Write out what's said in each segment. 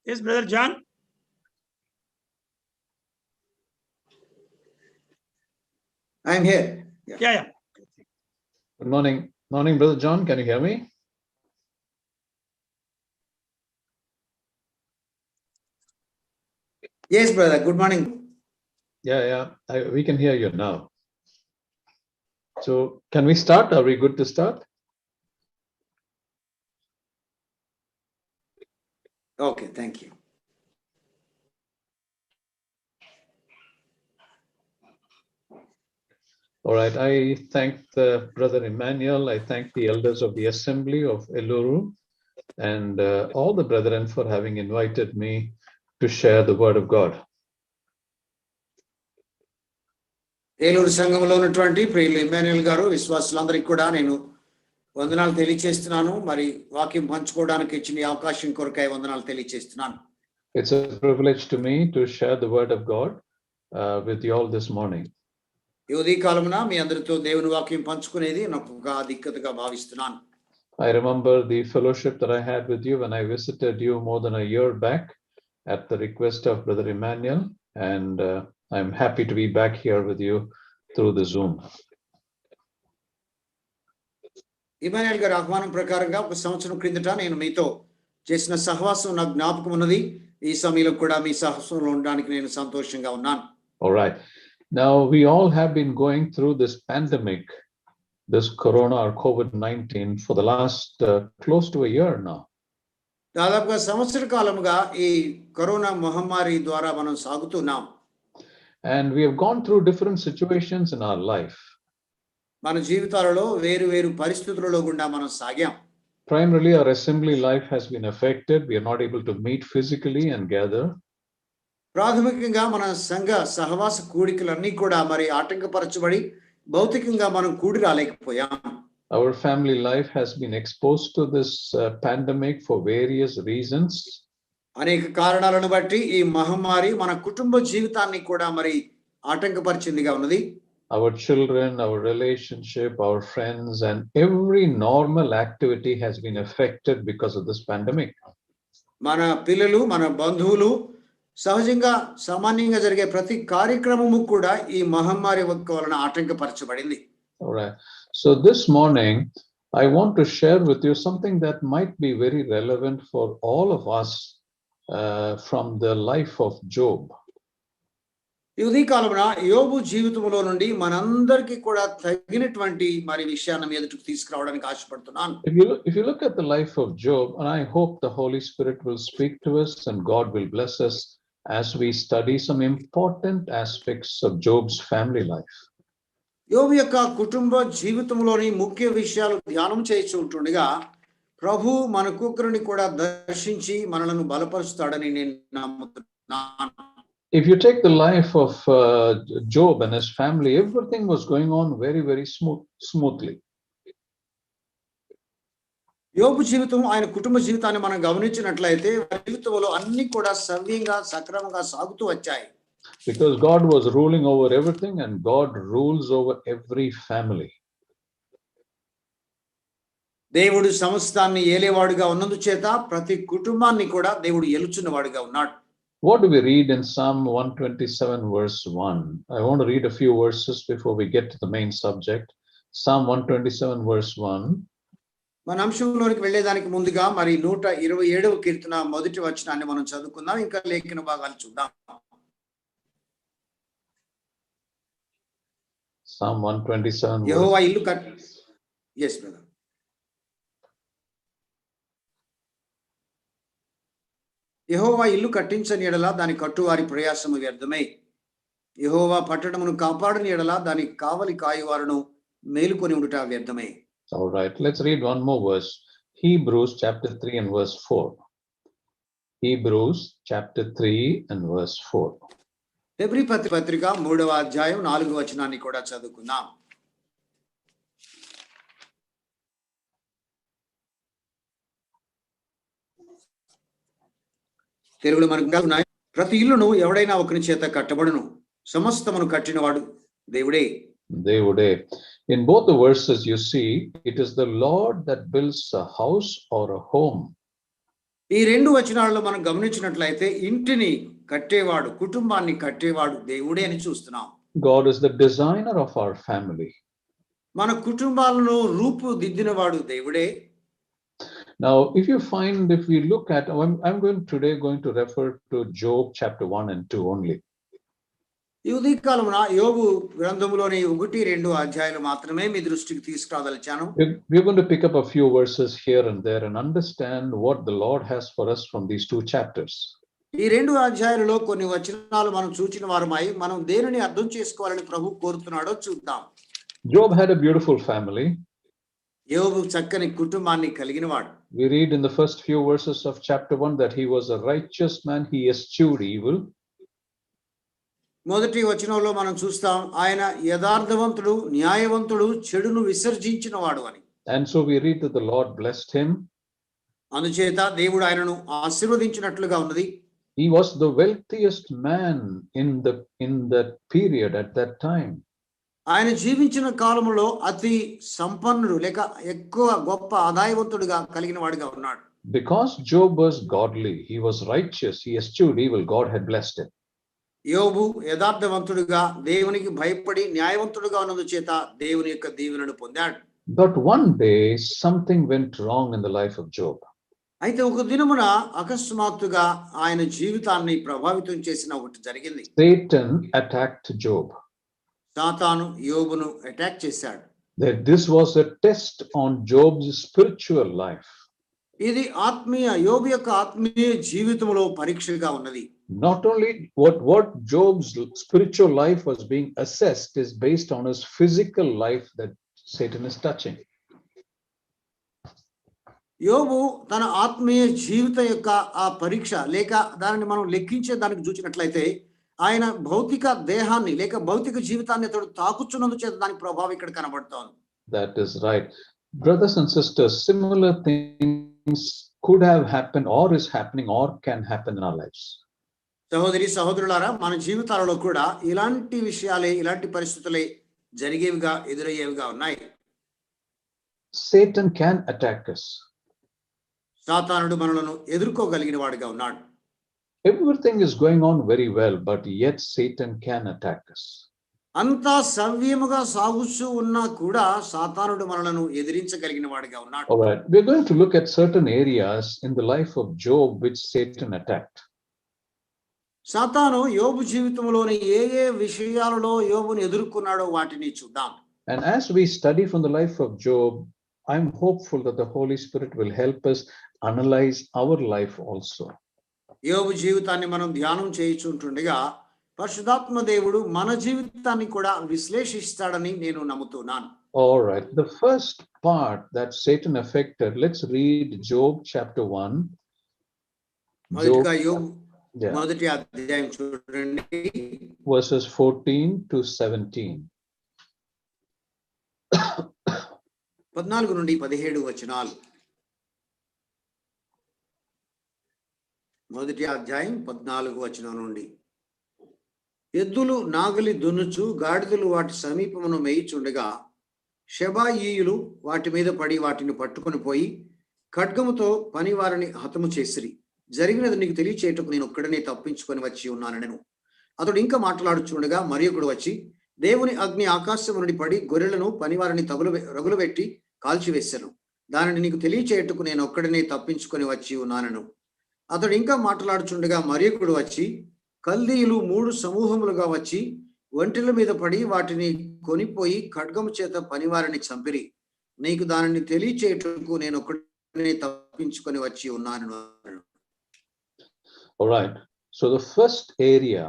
Yes, Brother John. I'm here. Yeah. Good morning. Morning, Brother John. Can you hear me? Yes, brother. Good morning. Yeah. We can hear you now. So can we start? Are we good to start? Okay, thank you. All right. I thank Brother Emmanuel. I thank the elders of the Assembly of Eluru and all the brethren for having invited me to share the word of God. Eluru సంఘంలో ఉన్నటువంటి ప్రియులు ఇమ్మాన్యుయల్ గారు విశ్వాసులందరికీ కూడా నేను వందనాలు తెలియజేస్తున్నాను. మరి వాక్యం పంచుకోవడానికి ఇచ్చిన అవకాశం కొరకై వందనాలు తెలియజేస్తున్నాను. It's a privilege to me to share the word of God with you all this morning. ఈ ఉదయకాలమున మీ అందరితో దేవుని వాక్యం పంచుకునేది నాకు ఒక దిక్కతగా భావిస్తున్నాను. I remember the fellowship that I had with you when I visited you more than a year back at the request of Brother Emmanuel, and I'm happy to be back here with you through the Zoom. Immanuel గారి ఆహ్వానం ప్రకారంగా ఒక సంవత్సరం క్రిందట నేను మీతో చేసిన సహవాసం నాకు జ్ఞాపకం ఉన్నది. ఈ సమయంలో కూడా మీ సహవాసంలో ఉండడానికి నేను సంతోషంగా ఉన్నాను. All right. Now we all have been going through this pandemic, this corona or COVID-19 for the last close to a year now. దాదాపుగా సంవత్సర కాలముగా ఈ కరోనా మహమ్మారి ద్వారా మనం సాగుతున్నాం. And we have gone through different situations in our life. మన జీవితాలలో వేరు వేరు పరిస్థితులలో గుండా మనం సాగాం. Primarily our assembly life has been affected. We are not able to meet physically and gather. ప్రాథమికంగా మన సంఘ సహవాస కూడికలన్నీ కూడా మరి ఆటంకపరచబడి భౌతికంగా మనం కూడి రాలేకపోయాం. Our family life has been exposed to this pandemic for various reasons. అనేక కారణాలను బట్టి ఈ మహమ్మారి మన కుటుంబ జీవితాన్ని కూడా మరి ఆటంకపరిచిందిగా ఉన్నది. Our children, our relationship, our friends, and every normal activity has been affected because of this pandemic. మన పిల్లలు, మన బంధువులు, సహజంగా సామాన్యంగా జరిగే ప్రతి కార్యక్రమము కూడా ఈ మహమ్మారి వలన ఆటంకపరచబడింది. All right. So this morning, I want to share with you something that might be very relevant for all of us from the life of Job. ఈ ఉదయకాలమున యోబు జీవితంలో నుండి మనందరికీ కూడా తగినటువంటి మరి విషయాన్ని మీదకు తీసుకురావడానికి ఆశపడుతున్నాను. If you look at the life of Job, and I hope the Holy Spirit will speak to us and God will bless us as we study some important aspects of Job's family life. యోబు యొక్క కుటుంబ జీవితంలోని ముఖ్య విషయాలు ధ్యానం చేస్తూ ఉంటుండగా ప్రభు మనకొకరిని కూడా దర్శించి మనలను బలపరుస్తాడని నేను నమ్ముతున్నాను. If you take the life of Job and his family, everything was going on very, very smoothly. యోబు జీవితం, ఆయన కుటుంబ జీవితాన్ని మనం గమనించినట్లయితే జీవితంలో అన్ని కూడా సవ్యంగా సక్రమంగా సాగుతూ వచ్చాయి. Because God was ruling over everything and God rules over every family. దేవుడు సమస్తాన్ని ఏలేవాడుగా ఉన్నందుచేత ప్రతి కుటుంబాన్ని కూడా దేవుడు ఏలుచున్నవాడుగా ఉన్నాడు. What do we read in Psalm 127 verse 1? I want to read a few verses before we get to the main subject. Psalm 127 verse 1. మన అంశంలోనికి వెళ్ళేదానికి ముందుగా మరి 127వ కీర్తన మొదటి వచనాన్ని మనం చదువుకుందాం. ఇంకా లేఖన భాగాలు చూద్దాం. Psalm 127. యెహోవా ఇల్లు yes brother. యెహోవా ఇల్లు కట్టించని ఎడల దాని కట్టువారి ప్రయాసము వ్యర్థమే. యెహోవా పట్టణమును కాపాడని ఎడల దాని కావలి కాయువారును మేలుకొని ఉండుట వ్యర్థమే. All right, let's read one more verse. Hebrews chapter 3 and verse 4. Hebrews chapter 3 and verse 4. Hebrew పత్రిక 3వ అధ్యాయం 4వ వచనాన్ని కూడా చదువుకుందాం. తెలుగులో మనకు ఉన్నాయి. ప్రతి ఇల్లును ఎవడైనా ఒకరి చేత కట్టబడును, సమస్తమును కట్టినవాడు దేవుడే. Devude. In both the verses you see, it is the Lord that builds a house or a home. ఈ రెండు వచనాల్లో మనం గమనించినట్లయితే ఇంటిని కట్టేవాడు, కుటుంబాన్ని కట్టేవాడు దేవుడే అని చూస్తున్నాం. God is the designer of our family. మన కుటుంబాలను రూపుదిద్దినవాడు దేవుడే. Now, if you find, if we look at, I'm going to refer to Job chapter 1 and 2 only. ఈ ఉదయకాలమున యోబు గ్రంథములోని 1-2 అధ్యాయాలు మాత్రమే మీ దృష్టికి తీసుకురాదలిచాను. We're going to pick up a few verses here and there and understand what the Lord has for us from these two chapters. ఈ రెండు అధ్యాయాలలో కొన్ని వచనాలు మనం చూచిన వారమై మనం దేనిని అర్థం చేసుకోవాలని ప్రభు కోరుతున్నాడో చూద్దాం. Job had a beautiful family. యోబు చక్కని కుటుంబాన్ని కలిగినవాడు. We read in the first few verses of chapter 1 that he was a righteous man, he eschewed evil. మొదటి వచనంలో మనం చూస్తాం ఆయన యథార్థవంతుడు, న్యాయవంతుడు, చెడును విసర్జించినవాడు అని. And so we read that the Lord blessed him. అందుచేత దేవుడు ఆయనను ఆశీర్వదించినట్లుగా ఉన్నది. He was the wealthiest man in that period at that time. ఆయన జీవించిన కాలంలో అతి సంపన్నుడు లేక ఎక్కువ గొప్ప ఆదాయవంతుడిగా కలిగిన వాడిగా ఉన్నాడు. Because Job was godly, he was righteous, he eschewed evil, God had blessed him. యోబు యథార్థవంతుడిగా, దేవునికి భయపడి న్యాయవంతుడిగా ఉన్నందుచేత దేవుని యొక్క దీవెనను పొందాడు. But one day something went wrong in the life of Job. అయితే ఒక దినమున అకస్మాత్తుగా ఆయన జీవితాన్ని ప్రభావితం చేసిన ఒకటి జరిగింది. Satan attacked Job. సాతాను యోబును అటాక్ చేశాడు. That this was a test on Job's spiritual life. ఇది యోబు యొక్క ఆత్మీయ జీవితంలో పరీక్షగా ఉన్నది. Not only what Job's spiritual life was being assessed is based on his physical life that Satan is touching. యోబు తన ఆత్మీయ జీవిత యొక్క ఆ పరీక్ష లేక దానిని మనం లెక్కించే దానికి చూసినట్లయితే ఆయన భౌతిక దేహాన్ని లేక భౌతిక జీవితాన్ని అతడు తాకుచున్నందు చేత దాని ప్రభావం ఇక్కడ కనబడుతోంది. That is right. Brothers and sisters, similar things could have happened or is happening or can happen in our lives. సహోదరి సహోదరులారా, మన జీవితాలలో కూడా ఇలాంటి విషయాలే, ఇలాంటి పరిస్థితులే జరిగేవిగా ఎదురయ్యేవిగా ఉన్నాయి. Satan can attack us. సాతానుడు మనలను ఎదుర్కోగలిగిన వాడిగా ఉన్నాడు. Everything is going on very well, but yet Satan can attack us. అంతా సవ్యముగా సాగుతూ ఉన్నా కూడా సాతానుడు మనలను ఎదిరించగలిగిన వాడిగా ఉన్నాడు. All right, we're going to look at certain areas in the life of Job which Satan attacked. సాతాను యోబు జీవితంలోని ఏ విషయాలలో యోబును ఎదుర్కొన్నాడో వాటిని చూద్దాం. And as we study from the life of Job, I'm hopeful that the Holy Spirit will help us analyze our life also. యోబు జీవితాన్ని మనం ధ్యానం చేయుచుంటుండగా పరిశుద్ధాత్మ దేవుడు మన జీవితాన్ని కూడా విశ్లేషిస్తాడని నేను నమ్ముతున్నాను. All right, the first part that Satan affected, let's read Job chapter 1. మొదటిగా యోబు మొదటి అధ్యాయం చూడండి, verses 14 to 17. 14 నుండి 17 వచనాలు. మొదటి అధ్యాయం 14 వచనం నుండి. ఎద్దులు నాగలి దున్నుచు గాడిదలు వాటి సమీపమును మేయిచుండగా షెబాయీయులు వాటి మీద పడి వాటిని పట్టుకొని పోయి ఖడ్గముతో పనివారిని హతము చేసిరి. జరిగినది నీకు తెలియచేయటకు నేను ఒక్కడనే తప్పించుకొని వచ్చి ఉన్నానెను. అతడు ఇంకా మాట్లాడుచుండగా మరియొకడు వచ్చి దేవుని అగ్ని ఆకాశము నుండి పడి గొర్రెలను పనివారిని రగులుబెట్టి కాల్చివేశాను. దానిని నీకు తెలియచేయటకు నేను ఒక్కడనే తప్పించుకొని వచ్చి ఉన్నానెను. అతడు ఇంకా మాట్లాడుచుండగా మరియొకడు వచ్చి కల్దీయులు 3 సమూహములుగా వచ్చి ఒంటెల మీద పడి వాటిని కొనిపోయి ఖడ్గము చేత పనివారిని చంపిరి. నీకు దానిని తెలియచేయటకు నేను ఒక్కడనే తప్పించుకొని వచ్చి ఉన్నాను. All right, so the first area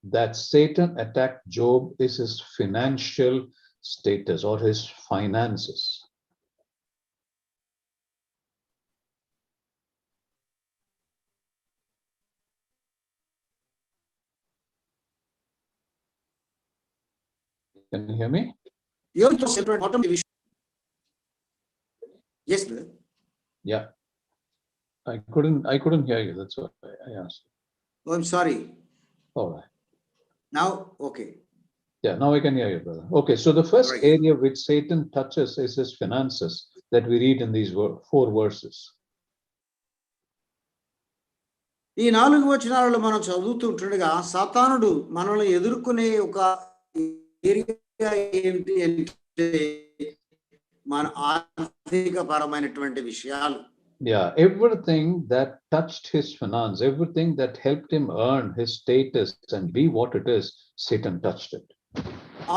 that Satan attacked Job is his financial status or his finances. Can you hear me? Yes, brother. Yeah, I couldn't hear you. That's why I asked. Oh, I'm sorry. All right. Now, okay. Yeah, now I can hear you, brother. Okay, so the first Right. area which Satan touches is his finances that we read in these 4 verses. ఈ 4 వచనాలలో మనం చదువుతుంటుండగా సాతానుడు మనల్ని ఎదుర్కొనే ఒక area ఏమిటి అంటే మన ఆర్థిక పరమైనటువంటి విషయాలు. Yeah, everything that touched his finance, everything that helped him earn his status and be what it is, Satan touched it.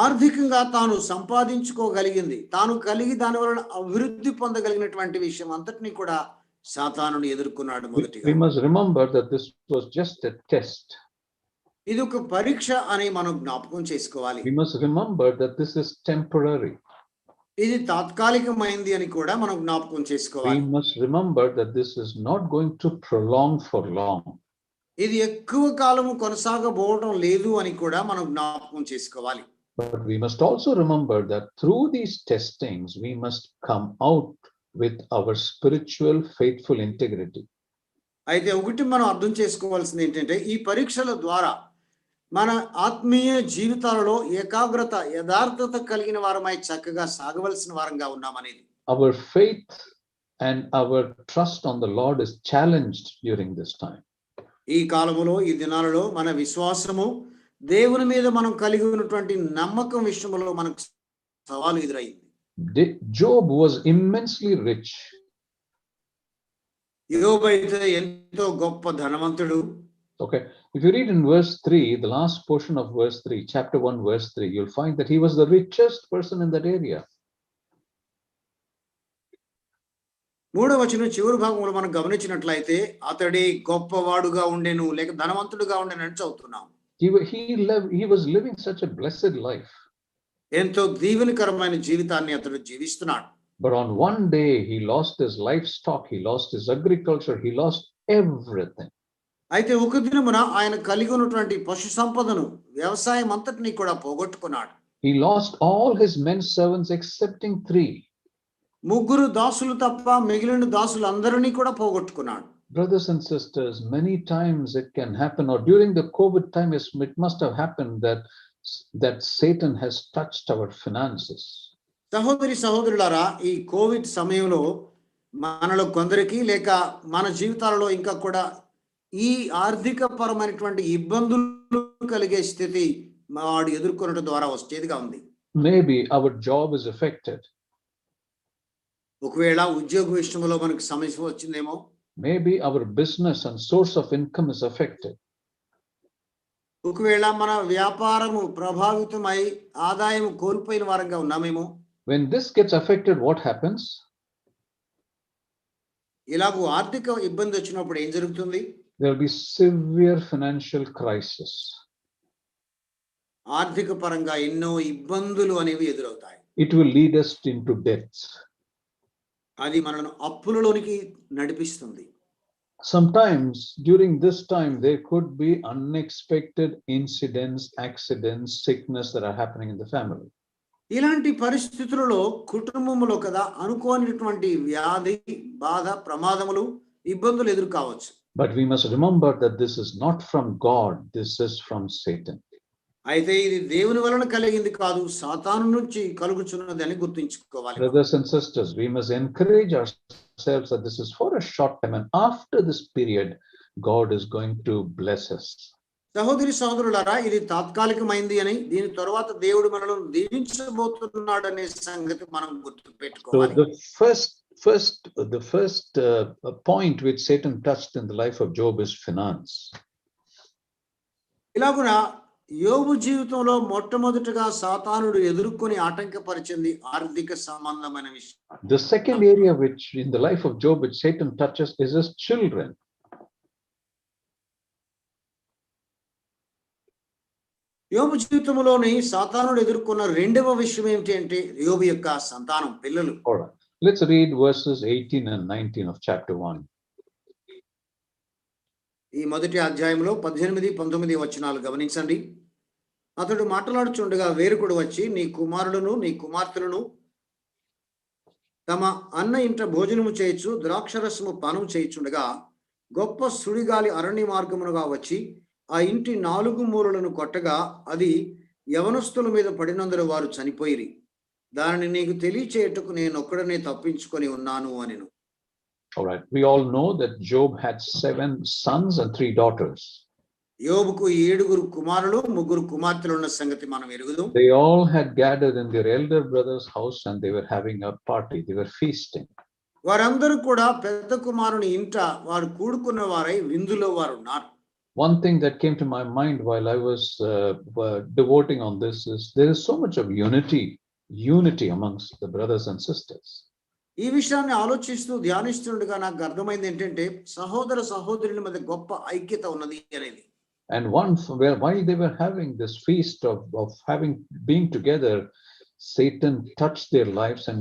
ఆర్థికంగా తాను సంపాదించుకోగలిగింది, తాను కలిగి దాని వలన అభివృద్ధి పొందగలిగినటువంటి విషయం అంతటిని కూడా సాతానుని ఎదుర్కొన్నాడు We మొదటిగా. must remember that this was just a test. ఇది ఒక పరీక్ష అని మనం జ్ఞాపకం చేసుకోవాలి. We must remember that this is temporary. ఇది తాత్కాలికమైంది అని కూడా మనం జ్ఞాపకం We చేసుకోవాలి. must remember that this is not going to prolong for long. ఇది ఎక్కువ కాలము కొనసాగబోవడం లేదు అని కూడా మనం జ్ఞాపకం చేసుకోవాలి. But we must also remember that through these testings, we must come out with our spiritual faithful integrity. అయితే ఒకటి మనం అర్థం చేసుకోవాల్సింది ఏంటంటే ఈ పరీక్షల ద్వారా మన ఆత్మీయ జీవితాలలో ఏకాగ్రత, యథార్థత కలిగిన వారమై చక్కగా సాగవలసిన వారంగా ఉన్నామనేది. Our faith and our trust on the Lord is challenged during this time. ఈ కాలములో, ఈ దినాలలో మన విశ్వాసము, దేవుని మీద మనం కలిగి ఉన్నటువంటి నమ్మకం విషయంలో మనకు సవాలు ఎదురైంది. Job was immensely rich. యోబు అయితే ఎంతో గొప్ప ధనవంతుడు. Okay, if you read in verse 3, the last portion of verse 3, chapter 1, verse 3, you'll find that he was the richest person in that area. 3వ వచనం చివరి భాగంలో మనం గమనించినట్లయితే అతడే గొప్పవాడుగా ఉండెను లేక ధనవంతుడుగా ఉండెను అని చదువుతున్నాం. He was living such a blessed life. ఎంతో దీవెనకరమైన జీవితాన్ని అతడు జీవిస్తున్నాడు. But on one day he lost his livestock, he lost his agriculture, he lost everything. అయితే ఒక దినమున ఆయన కలిగి ఉన్నటువంటి పశు సంపదను, వ్యవసాయం అంతటిని కూడా పోగొట్టుకున్నాడు. He lost all his men servants excepting 3. 3 దాసులు తప్ప మిగిలిన దాసులందరినీ కూడా పోగొట్టుకున్నాడు. Brothers and sisters, many times it can happen, or during the COVID time, it must have happened that Satan has touched our finances. సహోదరి సహోదరులారా, ఈ కోవిడ్ సమయంలో మనలో కొందరికి లేక మన జీవితాలలో ఇంకా కూడా ఈ ఆర్థిక పరమైనటువంటి ఇబ్బందులు కలిగే స్థితి వాడు ఎదుర్కొనడం ద్వారా వచ్చేదిగా ఉంది. Maybe our job is affected. ఒకవేళ ఉద్యోగ విషయంలో మనకు సమస్య వచ్చిందేమో. Maybe our business and source of income is affected. ఒకవేళ మన వ్యాపారము ప్రభావితమై ఆదాయం కోల్పోయిన వారంగా ఉన్నామేమో. When this gets affected, what happens? ఇలాగూ ఆర్థిక ఇబ్బంది వచ్చినప్పుడు ఏం జరుగుతుంది? There will be severe financial crisis. ఆర్థిక పరంగా ఎన్నో ఇబ్బందులు అనేవి ఎదురవుతాయి. It will lead us into debts. అది మనల్ని అప్పులలోనికి నడిపిస్తుంది. Sometimes during this time, there could be unexpected incidents, accidents, sickness that are happening in the family. ఇలాంటి పరిస్థితులలో కుటుంబంలో కదా అనుకోనిటువంటి వ్యాధి, బాధ, ప్రమాదములు, ఇబ్బందులు ఎదురు కావచ్చు. But we must remember that this is not from God, this is from Satan. అయితే ఇది దేవుని వలన కలిగింది కాదు, సాతాను నుంచి కలుగుచున్నది అని గుర్తుంచుకోవాలి. Brothers and sisters, we must encourage ourselves that this is for a short time, and after this period, God is going to bless us. సహోదరి సహోదరులారా, ఇది తాత్కాలికమైంది అని, దీని తర్వాత దేవుడు మనల్ని దీవించబోతున్నాడు అనే సంగతి మనం గుర్తుపెట్టుకోవాలి. So the first point which Satan touched in the life of Job is finance. ఇలాగున యోబు జీవితంలో మొట్టమొదటిగా సాతానుడు ఎదుర్కొని ఆటంకపరిచింది ఆర్థిక సంబంధమైన విషయం. The second area which in the life of Job which Satan touches is his children. యోబు జీవితంలోని సాతానుడు ఎదుర్కొన్న రెండవ విషయం ఏమిటి అంటే యోబు యొక్క సంతానం, పిల్లలు. All right, let's read verses 18 and 19 of chapter 1. ఈ మొదటి అధ్యాయంలో 18, 19 వచనాలు గమనించండి. అతడు మాట్లాడుచుండగా వేరొకడు వచ్చి, నీ కుమారులను నీ కుమార్తెలను తమ అన్న ఇంట భోజనము చేయొచ్చు, ద్రాక్షరసము పానం చేయుచుండగా గొప్ప సుడిగాలి అరణ్య మార్గమునుగా వచ్చి ఆ ఇంటి 4 మూలలను కొట్టగా అది యవనస్తుల మీద పడినందున వారు చనిపోయిరి. దానిని నీకు తెలియచేయుటకు నేను ఒక్కడనే తప్పించుకొని ఉన్నాను అనెను. All right. We all know that Job had 7 sons and 3 daughters. యోబుకు 7 కుమారులు 3 కుమార్తెలు ఉన్న సంగతి మనం ఎరుగుదాం. They all had gathered in their elder brother's house and they were having a party. They were feasting. వారందరూ కూడా పెద్ద కుమారుని ఇంట వారు కూడుకున్న వారై విందులో వారు ఉన్నారు. One thing that came to my mind while I was devoting on this is there is so much of unity amongst the brothers and sisters. ఈ విషయాన్ని ఆలోచిస్తూ ధ్యానిస్తుండగా నాకు అర్థమైంది ఏంటంటే సహోదర సహోదరుల మధ్య గొప్ప ఐక్యత ఉన్నది అనేది. And while they were having this feast of being together, Satan touched their lives and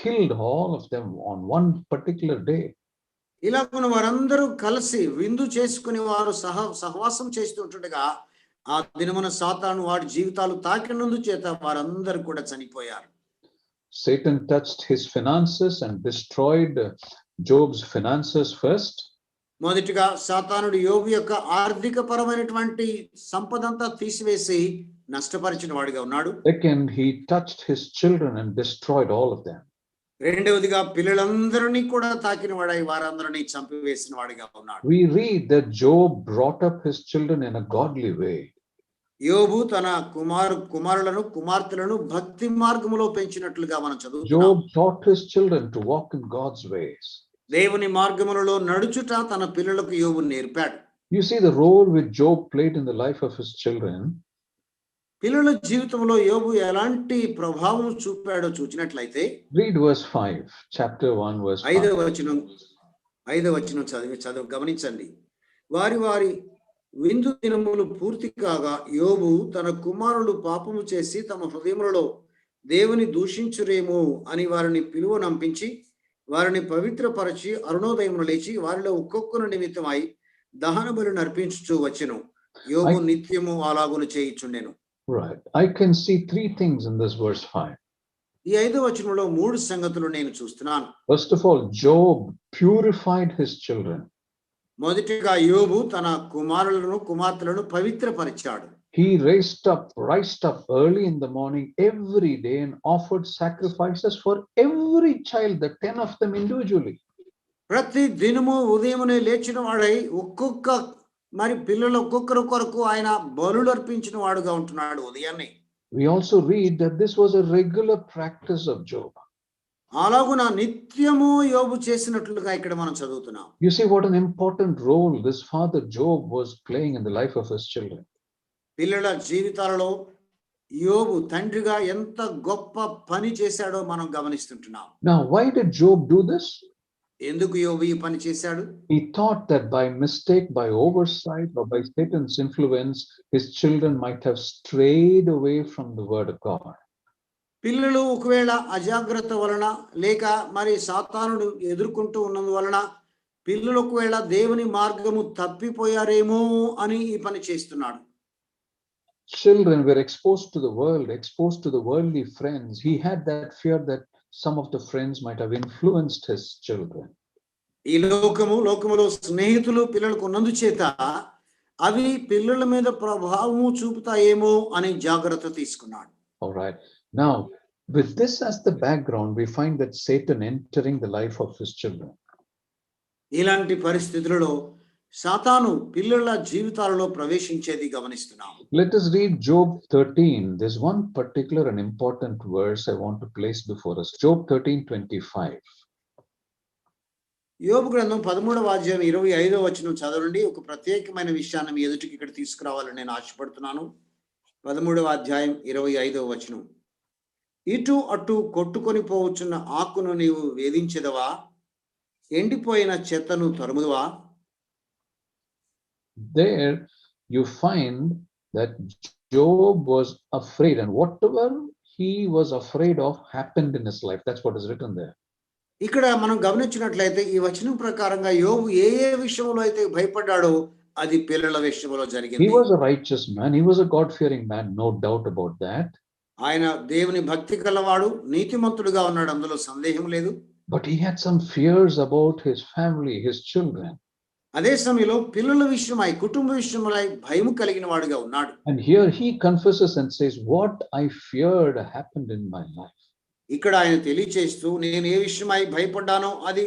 killed all of them on one particular day. ఇలాగున వారందరూ కలిసి విందు చేసుకుని వారు సహవాసం చేస్తుండగా ఆ దినమున సాతాను వారి జీవితాలు తాకినందు చేత వారందరూ కూడా చనిపోయారు. Satan touched his finances and destroyed Job's finances first. మొదటిగా సాతానుడు యోబు యొక్క ఆర్థిక పరమైనటువంటి సంపదంతా తీసివేసి నష్టపరిచిన వాడిగా ఉన్నాడు. Second, he touched his children and destroyed all of them. రెండవదిగా పిల్లలందరినీ కూడా తాకిన వాడై వారందరినీ చంపివేసిన వాడిగా ఉన్నాడు. We read that Job brought up his children in a godly way. యోబు తన కుమారులను కుమార్తెలను భక్తి మార్గములో పెంచినట్లుగా మనం చదువుతున్నాం. Job taught his children to walk in God's ways. దేవుని మార్గములలో నడుచుట తన పిల్లలకు యోబు నేర్పాడు. You see the role which Job played in the life of his children. పిల్లల జీవితంలో యోబు ఎలాంటి ప్రభావం చూపాడో చూచినట్లయితే Read verse 5, chapter 1 verse 5. 5వ వచనం చదివి గమనించండి. వారి విందు దినములు పూర్తి కాగా యోబు తన కుమారులు పాపము చేసి తమ హృదయములలో దేవుని దూషించురేమో అని వారిని పిలువనంపించి వారిని పవిత్రపరచి అరుణోదయమున లేచి వారిలో ఒక్కొక్కరు నిమిత్తమై దహన బలులను అర్పించుచూ వచ్చెను. యోబు నిత్యము అలాగును చేయుచుండెను. Right. I can see 3 things in this verse 5. ఈ 5వ వచనంలో 3 సంగతులు నేను చూస్తున్నాను. First of all, Job purified his children. మొదటిగా యోబు తన కుమారులను కుమార్తెలను పవిత్రపరిచాడు. He raised up early in the morning every day and offered sacrifices for every child, the 10 of them individually. ప్రతి దినము ఉదయమునే లేచిన వాడై ఒక్కొక్క మరి పిల్లలు ఒక్కొక్కరు కొరకు ఆయన బలులు అర్పించిన వాడుగా ఉంటున్నాడు ఉదయాన్నే. We also read that this was a regular practice of Job. అలాగున నిత్యము యోబు చేసినట్లుగా ఇక్కడ మనం చదువుతున్నాం. You see what an important role this father Job was playing in the life of his children. పిల్లల జీవితాలలో యోబు తండ్రిగా ఎంత గొప్ప పని చేశాడో మనం గమనిస్తుంటున్నాం. Now, why did Job do this? ఎందుకు యోబు ఈ పని చేశాడు? He thought that by mistake, by oversight, or by Satan's influence, his children might have strayed away from the word of God. పిల్లలు ఒకవేళ అజాగ్రత్త వలన లేక మరి సాతానుడు ఎదుర్కొంటూ ఉన్నందువలన పిల్లలు ఒకవేళ దేవుని మార్గము తప్పిపోయారేమో అని ఈ పని చేస్తున్నాడు. Children were exposed to the world, exposed to the worldly friends. He had that fear that some of the friends might have influenced his children. ఈ లోకములో స్నేహితులు పిల్లలకు ఉన్నందుచేత అవి పిల్లల మీద ప్రభావము చూపుతాయేమో అని జాగ్రత్త తీసుకున్నాడు. All right. Now, with this as the background, we find that Satan entering the life of his children. ఇలాంటి పరిస్థితులలో సాతాను పిల్లల జీవితాలలో ప్రవేశించేది గమనిస్తున్నాం. Let us read Job 13. There's one particular and important verse I want to place before us. Job 13:25. యోబు గ్రంథం 13వ అధ్యాయం 25వ వచనం చదవండి. ఒక ప్రత్యేకమైన విషయాన్ని మీ ఎదుటికి ఇక్కడ తీసుకురావాలని నేను ఆశపడుతున్నాను. 13వ అధ్యాయం 25వ వచనం. ఇటు అటు కొట్టుకొని పోవచ్చున్న ఆకును నీవు వేధించెదవా, ఎండిపోయిన చెత్తను తరుముదవా. There you find that Job was afraid, and whatever he was afraid of happened in his life. That's what is written there. ఇక్కడ మనం గమనించినట్లయితే ఈ వచనం ప్రకారంగా యోబు ఏ విషయంలో అయితే భయపడ్డాడో అది పిల్లల విషయంలో జరిగింది. He was a righteous man. He was a God-fearing man. No doubt about that. ఆయన దేవుని భక్తి కలవాడు, నీతిమంతుడుగా ఉన్నాడు, అందులో సందేహం లేదు. But he had some fears about his family, his children. అదే సమయంలో పిల్లల విషయమై కుటుంబ విషయమై భయం కలిగిన వాడుగా ఉన్నాడు. And here he confesses and says, what I feared happened in my life. ఇక్కడ ఆయన తెలియచేస్తూ నేను ఏ విషయమై భయపడ్డానో అది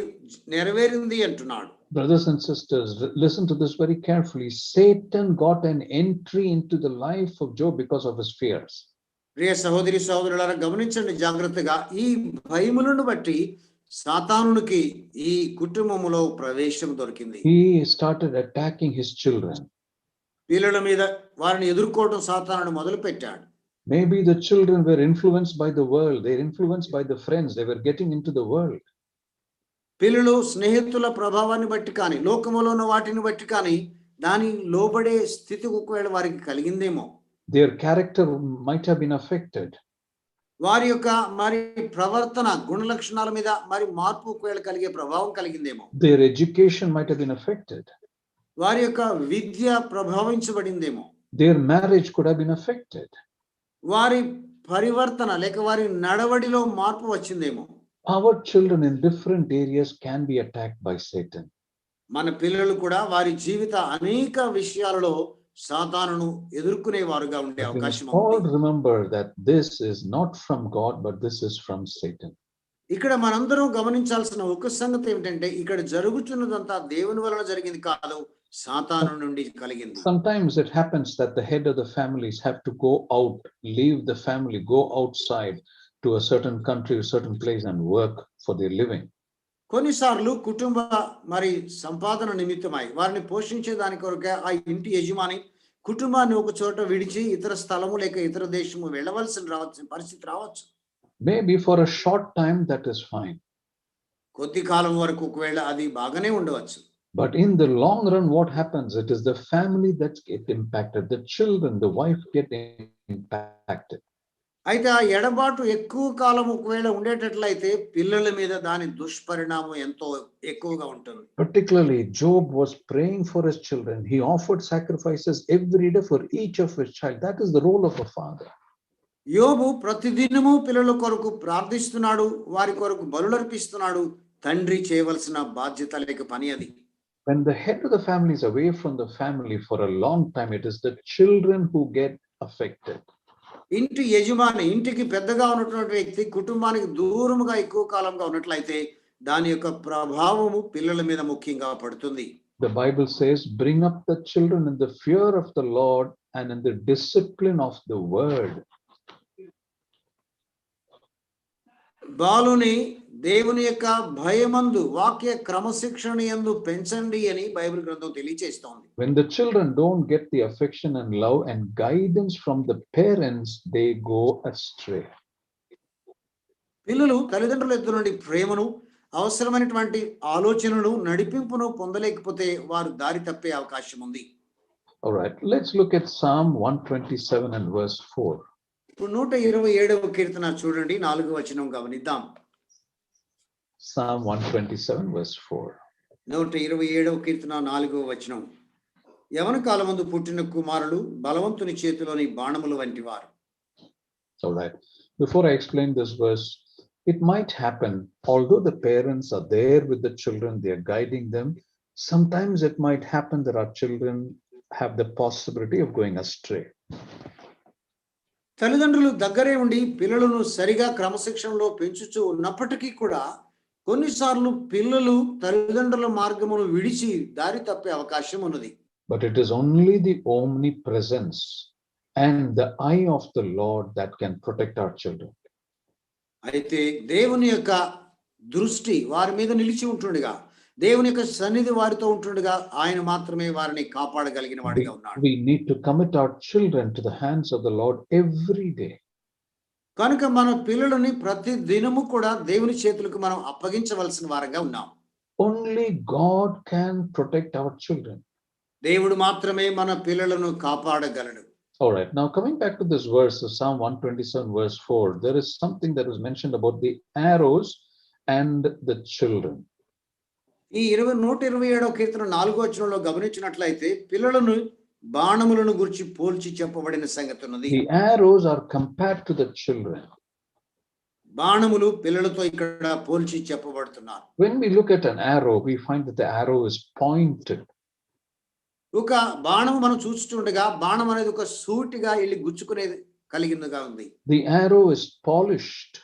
నెరవేరింది అంటున్నాడు. Brothers and sisters, listen to this very carefully. Satan got an entry into the life of Job because of his fears. ప్రియ సహోదరి సహోదరులారా గమనించండి జాగ్రత్తగా. ఈ భయములను బట్టి సాతానునికి ఈ కుటుంబములో ప్రవేశం దొరికింది. He started attacking his children. పిల్లల మీద వారిని ఎదుర్కోవడం సాతానుడు మొదలు పెట్టాడు. Maybe the children were influenced by the world. They were influenced by the friends. They were getting into the world. పిల్లలు స్నేహితుల ప్రభావాన్ని బట్టి కానీ లోకములో ఉన్న వాటిని బట్టి కానీ దాని లోబడే స్థితి ఒకవేళ వారికి కలిగిందేమో. Their character might have been affected. వారి యొక్క మరి ప్రవర్తన గుణ లక్షణాల మీద మరి మార్పు ఒకవేళ కలిగే ప్రభావం కలిగిందేమో. Their education might have been affected. వారి యొక్క విద్య ప్రభావించబడిందేమో. Their marriage could have been affected. వారి పరివర్తన లేక వారి నడవడిలో మార్పు వచ్చిందేమో. Our children in different areas can be attacked by Satan. మన పిల్లలు కూడా వారి జీవిత అనేక విషయాలలో సాతానును ఎదుర్కొనేవారుగా ఉండే అవకాశం ఉంది. All remember that this is not from God, but this is from Satan. ఇక్కడ మనందరం గమనించాల్సిన ఒక సంగతి ఏమిటంటే ఇక్కడ జరుగుతున్నదంతా దేవుని వలన జరిగింది కాదు, సాతాను నుండి కలిగింది. Sometimes it happens that the head of the families have to go out, leave the family, go outside to a certain country, a certain place and work for their living. కొన్నిసార్లు కుటుంబ మరి సంపాదన నిమిత్తమై వారిని పోషించే దాని కొరకే ఆ ఇంటి యజమాని కుటుంబాన్ని ఒక చోట విడిచి ఇతర స్థలము లేక ఇతర దేశము వెళ్ళవలసిన పరిస్థితి రావచ్చు. Maybe for a short time that is fine. కొద్ది కాలం వరకు ఒకవేళ అది బాగానే ఉండవచ్చు. But in the long run, what happens? It is the family that get impacted. The children, the wife get impacted. అయితే ఆ ఎడబాటు ఎక్కువ కాలం ఒకవేళ ఉండేటట్లయితే పిల్లల మీద దాని దుష్పరిణామం ఎంతో ఎక్కువగా ఉంటుంది. Particularly, Job was praying for his children. He offered sacrifices every day for each of his child. That is the role of a father. యోబు ప్రతిదినము పిల్లల కొరకు ప్రార్థిస్తున్నాడు, వారి కొరకు బలులర్పిస్తున్నాడు. తండ్రి చేయవలసిన బాధ్యత లేక పని అది. When the head of the family is away from the family for a long time, it is the children who get affected. ఇంటి యజమాని ఇంటికి పెద్దగా ఉన్నటువంటి వ్యక్తి కుటుంబానికి దూరముగా ఎక్కువ కాలంగా ఉన్నట్లయితే దాని యొక్క ప్రభావము పిల్లల మీద ముఖ్యంగా పడుతుంది. The Bible says, bring up the children in the fear of the Lord and in the discipline of the word. బాలుని దేవుని యొక్క భయమందు వాక్య క్రమశిక్షణ యందు పెంచండి అని బైబిల్ గ్రంథం తెలియజేస్తోంది. When the children don't get the affection and love and guidance from the parents, they go astray. పిల్లలు తల్లిదండ్రుల ఎదురు నుండి ప్రేమను అవసరమైనటువంటి ఆలోచనలు నడిపింపును పొందలేకపోతే వారు దారి తప్పే అవకాశం ఉంది. All right, let's look at Psalm 127 and verse 4. ఇప్పుడు 127వ కీర్తన చూడండి, 4వ వచనం గమనిద్దాం. Psalm 127 verse 4. 127వ కీర్తన 4వ వచనం. యవన కాలమందు పుట్టిన కుమారులు బలవంతుని చేతిలోని బాణములు వంటివారు. All right, before I explain this verse, it might happen, although the parents are there with the children, they are guiding them, sometimes it might happen that our children have the possibility of going astray. తల్లిదండ్రులు దగ్గరే ఉండి పిల్లలను సరిగా క్రమశిక్షణలో పెంచుచూ ఉన్నప్పటికీ కూడా కొన్నిసార్లు పిల్లలు తల్లిదండ్రుల మార్గమును విడిచి దారి తప్పే అవకాశం ఉన్నది. But it is only the omnipresence and the eye of the Lord that can protect our children. అయితే దేవుని యొక్క దృష్టి వారి మీద నిలిచి ఉంటుండగా, దేవుని యొక్క సన్నిధి వారితో ఉంటుండగా ఆయన మాత్రమే వారిని కాపాడగలిగిన వాడిగా ఉన్నాడు. We need to commit our children to the hands of the Lord every day. కనుక మన పిల్లలని ప్రతి దినము కూడా దేవుని చేతులకు మనం అప్పగించవలసిన వారంగా ఉన్నాం. Only God can protect our children. దేవుడు మాత్రమే మన పిల్లలను కాపాడగలడు. All right, now coming back to this verse, Psalm 127 verse 4, there is something that was mentioned about the arrows and the children. ఈ 127వ కీర్తన 4వ వచనంలో గమనించినట్లయితే పిల్లలను బాణములను గురించి పోల్చి చెప్పబడిన సంగతి ఉన్నది. The arrows are compared to the children. బాణములు పిల్లలతో ఇక్కడ పోల్చి చెప్పబడుతున్నారు. When we look at an arrow, we find that the arrow is pointed. ఒక బాణము మనం చూస్తుండగా బాణం అనేది ఒక సూటిగా వెళ్ళి గుచ్చుకునేది కలిగినగా ఉంది. The arrow is polished.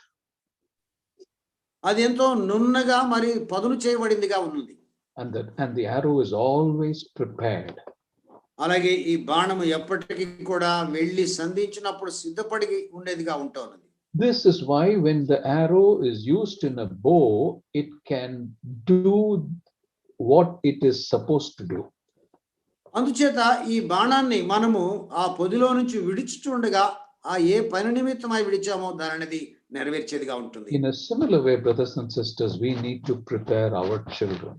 అది ఎంతో నున్నగా మరి పదును చేయబడిందిగా ఉంది. and the arrow is always prepared. అలాగే ఈ బాణము ఎప్పటికీ కూడా వెళ్ళి సంధించినప్పుడు సిద్ధపడి ఉండేదిగా ఉంటున్నది. This is why when the arrow is used in a bow, it can do what it is supposed to do. అందుచేత ఈ బాణాన్ని మనము ఆ పొదిలో నుంచి విడిచిచుండగా ఆ ఏ పని నిమిత్తమై విడిచామో దానిది నెరవేర్చేదిగా ఉంటుంది. In a similar way, brothers and sisters, we need to prepare our children.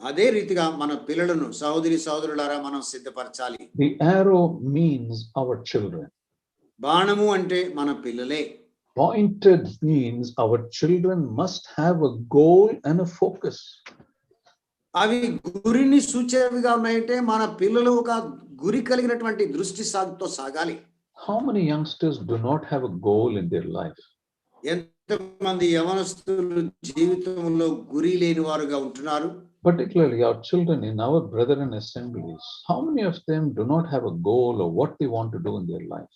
అదే రీతిగా మన పిల్లలను సహోదరులారా మనం సిద్ధపరచాలి. The arrow means our children. బాణము అంటే మన పిల్లలే. Pointed means our children must have a goal and a focus. అవి గురిని సూచేవిగా ఉన్నాయంటే మన పిల్లలు ఒక గురి కలిగినటువంటి దృష్టి సాగుతో సాగాలి. How many youngsters do not have a goal in their life? ఎంతమంది యవనస్తులు జీవితంలో గురి లేని వారుగా ఉంటున్నారు? Particularly our children in our brethren assemblies. How many of them do not have a goal or what they want to do in their life?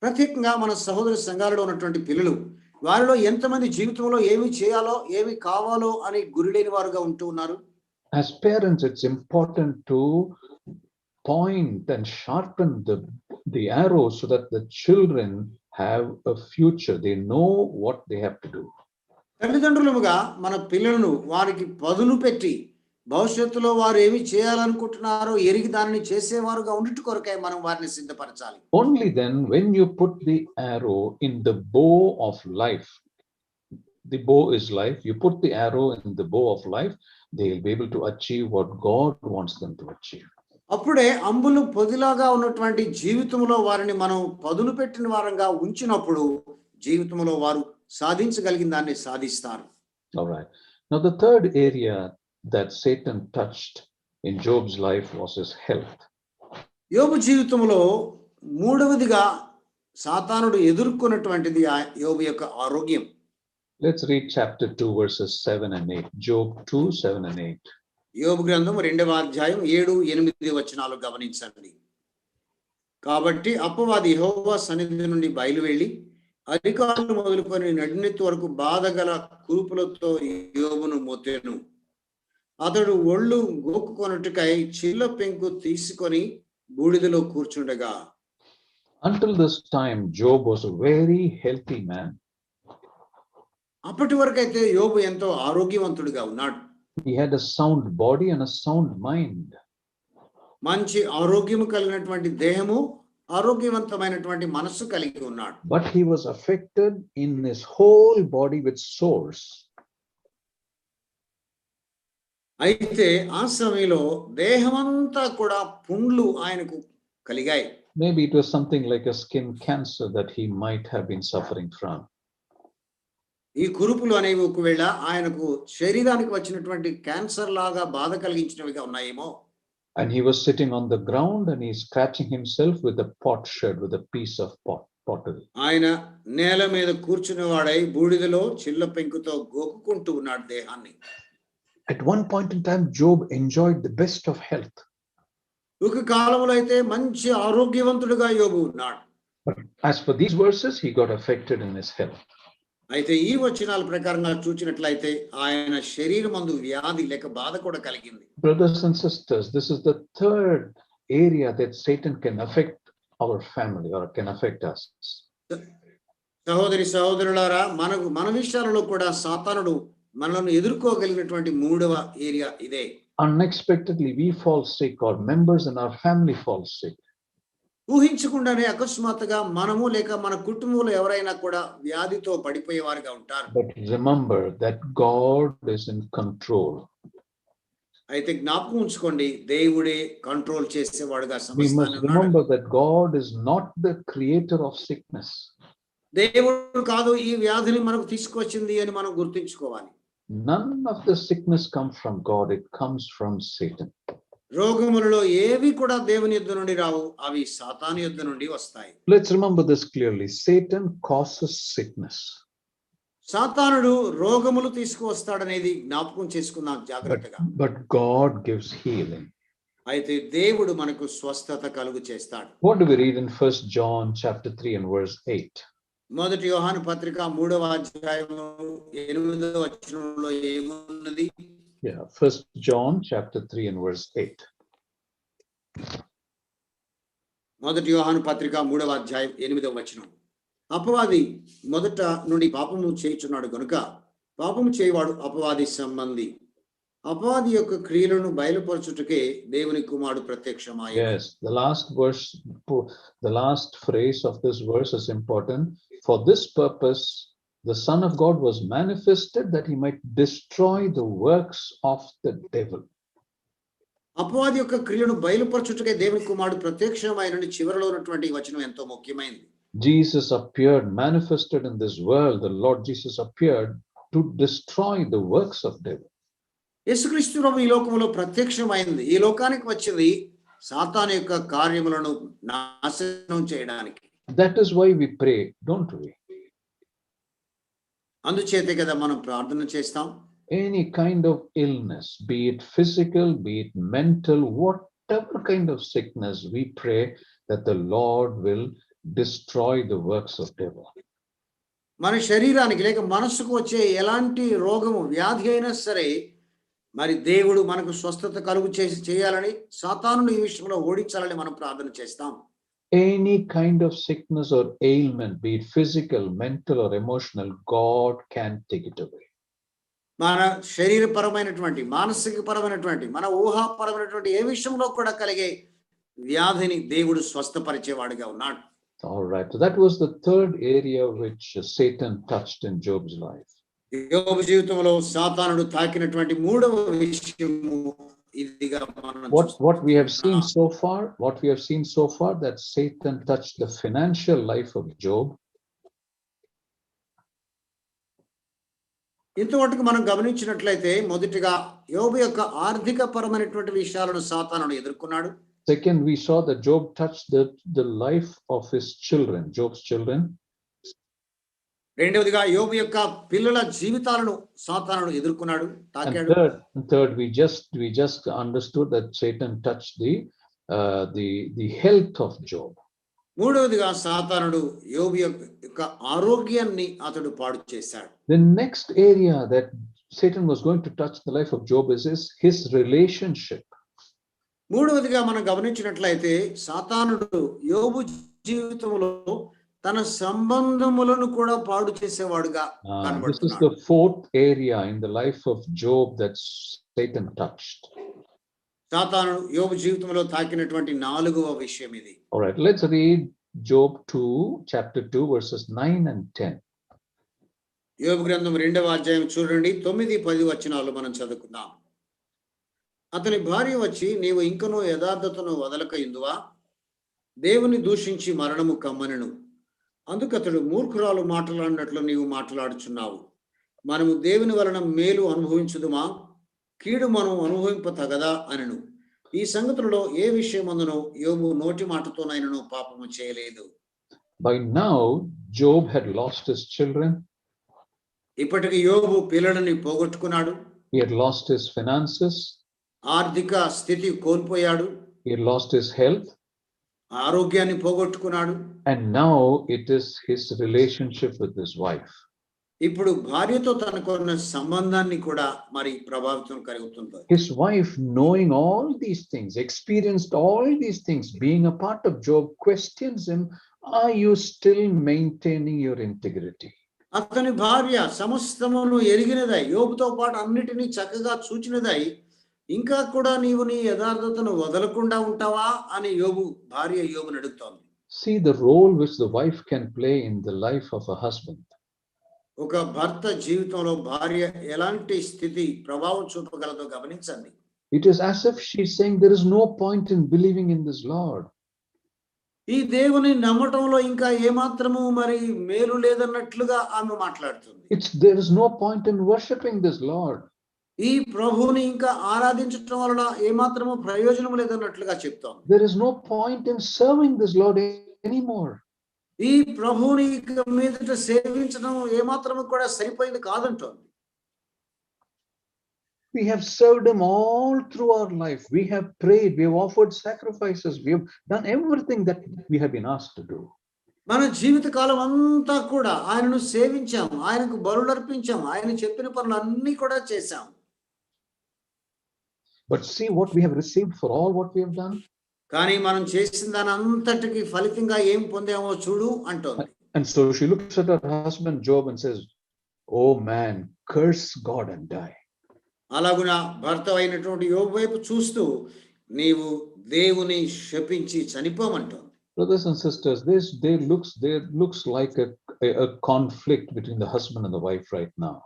ప్రత్యేకంగా మన సహోదర సంఘాలలో ఉన్నటువంటి పిల్లలు వారిలో ఎంతమంది జీవితంలో ఏమి చేయాలో ఏమి కావాలో అని గురి లేని వారుగా ఉంటూ ఉన్నారు? As parents, it's important to point and sharpen the arrow so that the children have a future. They know what they have to do. తల్లిదండ్రులుగా మన పిల్లలను వారికి పదును పెట్టి భవిష్యత్తులో వారు ఏమి చేయాలనుకుంటున్నారో ఎరిగి దానిని చేసేవారుగా ఉండుట కొరకై మనం వారిని సిద్ధపరచాలి. Only then, when you put the arrow in the bow of life, the bow is life, you put the arrow in the bow of life, they will be able to achieve what God wants them to achieve. అప్పుడే అంబులు పొదిలాగా ఉన్నటువంటి జీవితంలో వారిని మనం పదును పెట్టిన వారంగా ఉంచినప్పుడు జీవితంలో వారు సాధించగలిగిన దాన్ని సాధిస్తారు. All right. Now the third area that Satan touched in Job's life was his health. యోబు జీవితంలో మూడవదిగా సాతానుడు ఎదుర్కొన్నటువంటిది యోబు యొక్క ఆరోగ్యం. Let's read chapter 2 verses 7 and 8. Job 2, 7 and 8. యోబు గ్రంథం 2వ అధ్యాయం 7-8 వచనాలు గమనించండి. కాబట్టి అపవాది యెహోవా సన్నిధి నుండి బయలువెళ్ళి అరికాలు మొదలుకొని నడినెత్తి వరకు బాధగల కురుపులతో యోబును మోతెను. అతడు ఒళ్ళు గోక్కుకొనుటకై చిల్ల పెంకు తీసుకొని బూడిదలో కూర్చుండగా. Until this time, Job was a very healthy man. అప్పటి వరకు అయితే యోబు ఎంతో ఆరోగ్యవంతుడిగా ఉన్నాడు. He had a sound body and a sound mind. మంచి ఆరోగ్యము కలిగినటువంటి దేహము, ఆరోగ్యవంతమైనటువంటి మనస్సు కలిగి ఉన్నాడు. But he was affected in his whole body with sores. అయితే ఆ సమయంలో దేహమంతా కూడా పుండ్లు ఆయనకు కలిగాయి. Maybe it was something like a skin cancer that he might have been suffering from. ఈ కురుపులు అనేవి ఒకవేళ ఆయనకు శరీరానికి వచ్చినటువంటి క్యాన్సర్ లాగా బాధ కలిగించినవిగా ఉన్నాయేమో. And he was sitting on the ground and he's scratching himself with a potsherd, with a piece of pottery. ఆయన నేల మీద కూర్చున్నవాడై బూడిదలో చిల్ల పెంకుతో గోకుకుంటూ ఉన్నాడు దేహాన్ని. At one point in time, Job enjoyed the best of health. ఒక కాలంలో అయితే మంచి ఆరోగ్యవంతుడిగా యోబు ఉన్నాడు. But as for these verses, he got affected in his health. అయితే ఈ వచనాల ప్రకారంగా చూచినట్లయితే ఆయన శరీరమందు వ్యాధి లేక బాధ కూడా కలిగింది. Brothers and sisters, this is the third area that Satan can affect our family or can affect us. సహోదరులారా, మన విషయాలలో కూడా సాతానుడు మనల్ని ఎదుర్కోగలిగినటువంటి మూడవ ఏరియా ఇదే. Unexpectedly, we fall sick or members in our family fall sick. ఊహించకుండానే అకస్మాత్తుగా మనము లేక మన కుటుంబంలో ఎవరైనా కూడా వ్యాధితో పడిపోయేవారుగా ఉంటారు. But remember that God is in control. అయితే జ్ఞాపకం ఉంచుకోండి, దేవుడే కంట్రోల్ చేసేవాడుగా We సమస్తాన్ని must ఉన్నాడు. remember that God is not the creator of sickness. దేవుడు కాదు ఈ వ్యాధిని మనకు తీసుకొచ్చింది అని మనం గుర్తుంచుకోవాలి. None of the sickness comes from God, it comes from Satan. రోగములలో ఏవి కూడా దేవుని యొద్ద నుండి రావు, అవి సాతాను యొద్ద నుండి వస్తాయి. Let's remember this clearly. Satan causes sickness. సాతానుడు రోగములు తీసుకువస్తాడనేది జ్ఞాపకం చేసుకుందాం జాగ్రత్తగా. But God gives healing. అయితే దేవుడు మనకు స్వస్థత కలుగు చేస్తాడు. What do we read in 1 John chapter 3 and verse 8? మొదటి యోహాను పత్రిక 3వ అధ్యాయము 8వ వచనంలో ఏమున్నది? Yeah, First John chapter 3 and verse 8. మొదటి యోహాను పత్రిక 3వ అధ్యాయం 8వ వచనం. అపవాది మొదట నుండి పాపము చేయుచున్నాడు గనుక పాపము చేయవాడు అపవాది సంబంధి. అపవాది యొక్క క్రియలను బయలుపరచుటకే దేవుని కుమారుడు ప్రత్యక్షమాయెను. Yes, the last verse, the last phrase of this verse is important. For this purpose, the Son of God was manifested that he might destroy the works of the devil. అపవాది యొక్క క్రియలను బయలుపరచుటకే దేవుని కుమారుడు ప్రత్యక్షమాయనని చివరిలో ఉన్నటువంటి వచనం ఎంతో ముఖ్యమైనది. Jesus appeared, manifested in this world. The Lord Jesus appeared to destroy the works of devil. యేసుక్రీస్తు ప్రభు ఈ లోకములో ప్రత్యక్షమైంది. ఈ లోకానికి వచ్చింది సాతాను యొక్క కార్యములను నాశనం చేయడానికి. That is why we pray, don't we? అందుచేతే కదా మనం ప్రార్థన చేస్తాం. Any kind of illness, be it physical, be it mental, whatever kind of sickness, we pray that the Lord will destroy the works of devil. మన శరీరానికి లేక మనసుకు వచ్చే ఎలాంటి రోగము వ్యాధి అయినా సరే మరి దేవుడు మనకు స్వస్థత కలుగు చేయాలని సాతానుని ఈ విషయంలో ఓడించాలని మనం ప్రార్థన చేస్తాం. Any kind of sickness or ailment, be it physical, mental or emotional, God can take it away. మన శరీరపరమైనటువంటి మానసికపరమైనటువంటి మన ఊహాపరమైనటువంటి ఏ విషయంలో కూడా కలిగే వ్యాధిని దేవుడు స్వస్థపరిచేవాడుగా ఉన్నాడు. All right, so that was the third area which Satan touched in Job's life. యోబు జీవితంలో సాతానుడు తాకినటువంటి మూడవ విషయము ఇదిగా మనం What we have seen so far, that Satan touched the financial life of Job. ఇంతవరకు మనం గమనించినట్లయితే మొదటిగా యోబు యొక్క ఆర్థిక పరమైనటువంటి విషయాలను సాతానుడు ఎదుర్కొన్నాడు. Second, we saw that Job touched the life of his children, Job's children. రెండవదిగా యోబు యొక్క పిల్లల జీవితాలను సాతానుడు ఎదుర్కొన్నాడు, తాకాడు. And third, we just understood that Satan touched the health of Job. మూడవదిగా సాతానుడు యోబు యొక్క ఆరోగ్యాన్ని అతడు పాడు చేశాడు. The next area that Satan was going to touch the life of Job is his relationship. మూడవదిగా మనం గమనించినట్లయితే సాతానుడు యోబు జీవితంలో తన సంబంధములను కూడా పాడు చేసేవాడుగా కనబడుతున్నాడు. This is the fourth area in the life of Job that Satan touched. సాతానుడు యోబు జీవితంలో తాకినటువంటి నాలుగవ విషయం ఇది. All right, let's read Job 2, chapter 2, verses 9 and 10. యోబు గ్రంథం 2వ అధ్యాయం చూడండి, 9-10 వచనాలు మనం చదువుకుందాం. అతని భార్య వచ్చి, నీవు ఇంకనూ యథార్థతను వదలక ఇందువా? దేవుని దూషించి మరణము కమ్మనెను. అందుకతడు, మూర్ఖురాలు మాట్లాడినట్లు నీవు మాట్లాడుచున్నావు. మనము దేవుని వలన మేలు అనుభవించుదుమా? కీడు మనం అనుభవింప తగదా అనెను. ఈ సంగతులలో ఏ విషయమందునో యోబు నోటి మాటతోనైనను పాపము చేయలేదు. By now Job had lost his children. ఇప్పటికి యోబు పిల్లలని పోగొట్టుకున్నాడు. He had lost his finances. ఆర్థిక స్థితి కోల్పోయాడు. He had lost his health. ఆరోగ్యాన్ని పోగొట్టుకున్నాడు. And now it is his relationship with his wife. ఇప్పుడు భార్యతో తనకున్న సంబంధాన్ని కూడా మరి ప్రభావితం కలుగుతుంది. His wife, knowing all these things, experienced all these things, being a part of Job, questions him, are you still maintaining your integrity? అతని భార్య సమస్తమును ఎరిగినదై యోబుతో పాటు అన్నిటినీ చక్కగా చూచినదై, ఇంకా కూడా నీవు నీ యథార్థతను వదలకుండా ఉంటావా అని భార్య యోబుని అడుగుతోంది. See the role which the wife can play in the life of a husband. ఒక భర్త జీవితంలో భార్య ఎలాంటి స్థితి ప్రభావం చూపగలదో గమనించండి. It is as if she's saying there is no point in believing in this Lord. ఈ దేవుని నమ్మటంలో ఇంకా ఏమాత్రము మరి మేలు లేదన్నట్లుగా ఆమె మాట్లాడుతుంది. There is no point in worshiping this Lord. ఈ ప్రభువుని ఇంకా ఆరాధించడం వలన ఏమాత్రము ప్రయోజనం లేదన్నట్లుగా చెప్తోంది. There is no point in serving this Lord anymore. ఈ ప్రభువుని మీదట సేవించడం ఏమాత్రము కూడా సరిపోయింది కాదంటోంది. We have served him all through our life. We have prayed, we have offered sacrifices, we have done everything that we have been asked to do. మన జీవితకాలం అంతా కూడా ఆయనను సేవించాం, ఆయనకు బలులు అర్పించాం, ఆయన చెప్పిన పనులన్నీ కూడా చేశాం. But see what we have received for all what we have done. కానీ మనం చేసిన దాని అంతటికి ఫలితంగా ఏం పొందామో చూడు అంటోంది. And so she looks at her husband Job and says, "Oh man, curse God and die." అలాగున భర్త అయినటువంటి యోబు వైపు చూస్తూ నీవు దేవుని శపించి చనిపోమంటోంది. Brothers and sisters, there looks like a conflict between the husband and the wife right now.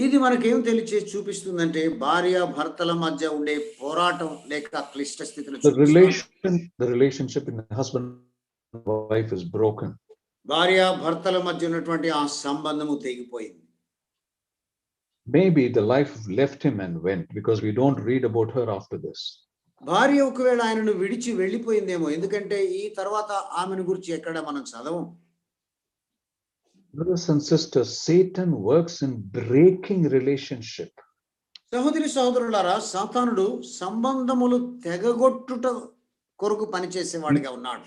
ఇది మనకేం తెలియచేసి చూపిస్తుందంటే భార్య భర్తల మధ్య ఉండే పోరాటం లేక క్లిష్ట స్థితిని చూపిస్తుంది. The relationship in the husband and wife is broken. భార్య భర్తల మధ్య ఉన్నటువంటి ఆ సంబంధము తెగిపోయింది. Maybe the life left him and went because we don't read about her after this. భార్య ఒకవేళ ఆయనను విడిచి వెళ్ళిపోయిందేమో, ఎందుకంటే ఈ తర్వాత ఆమెను గురించి ఎక్కడ మనం చదవం. Brothers and sisters, Satan works in breaking relationship. సహోదరి సహోదరులారా, సాతానుడు సంబంధములు తెగగొట్టుట కొరకు పనిచేసేవాడిగా ఉన్నాడు.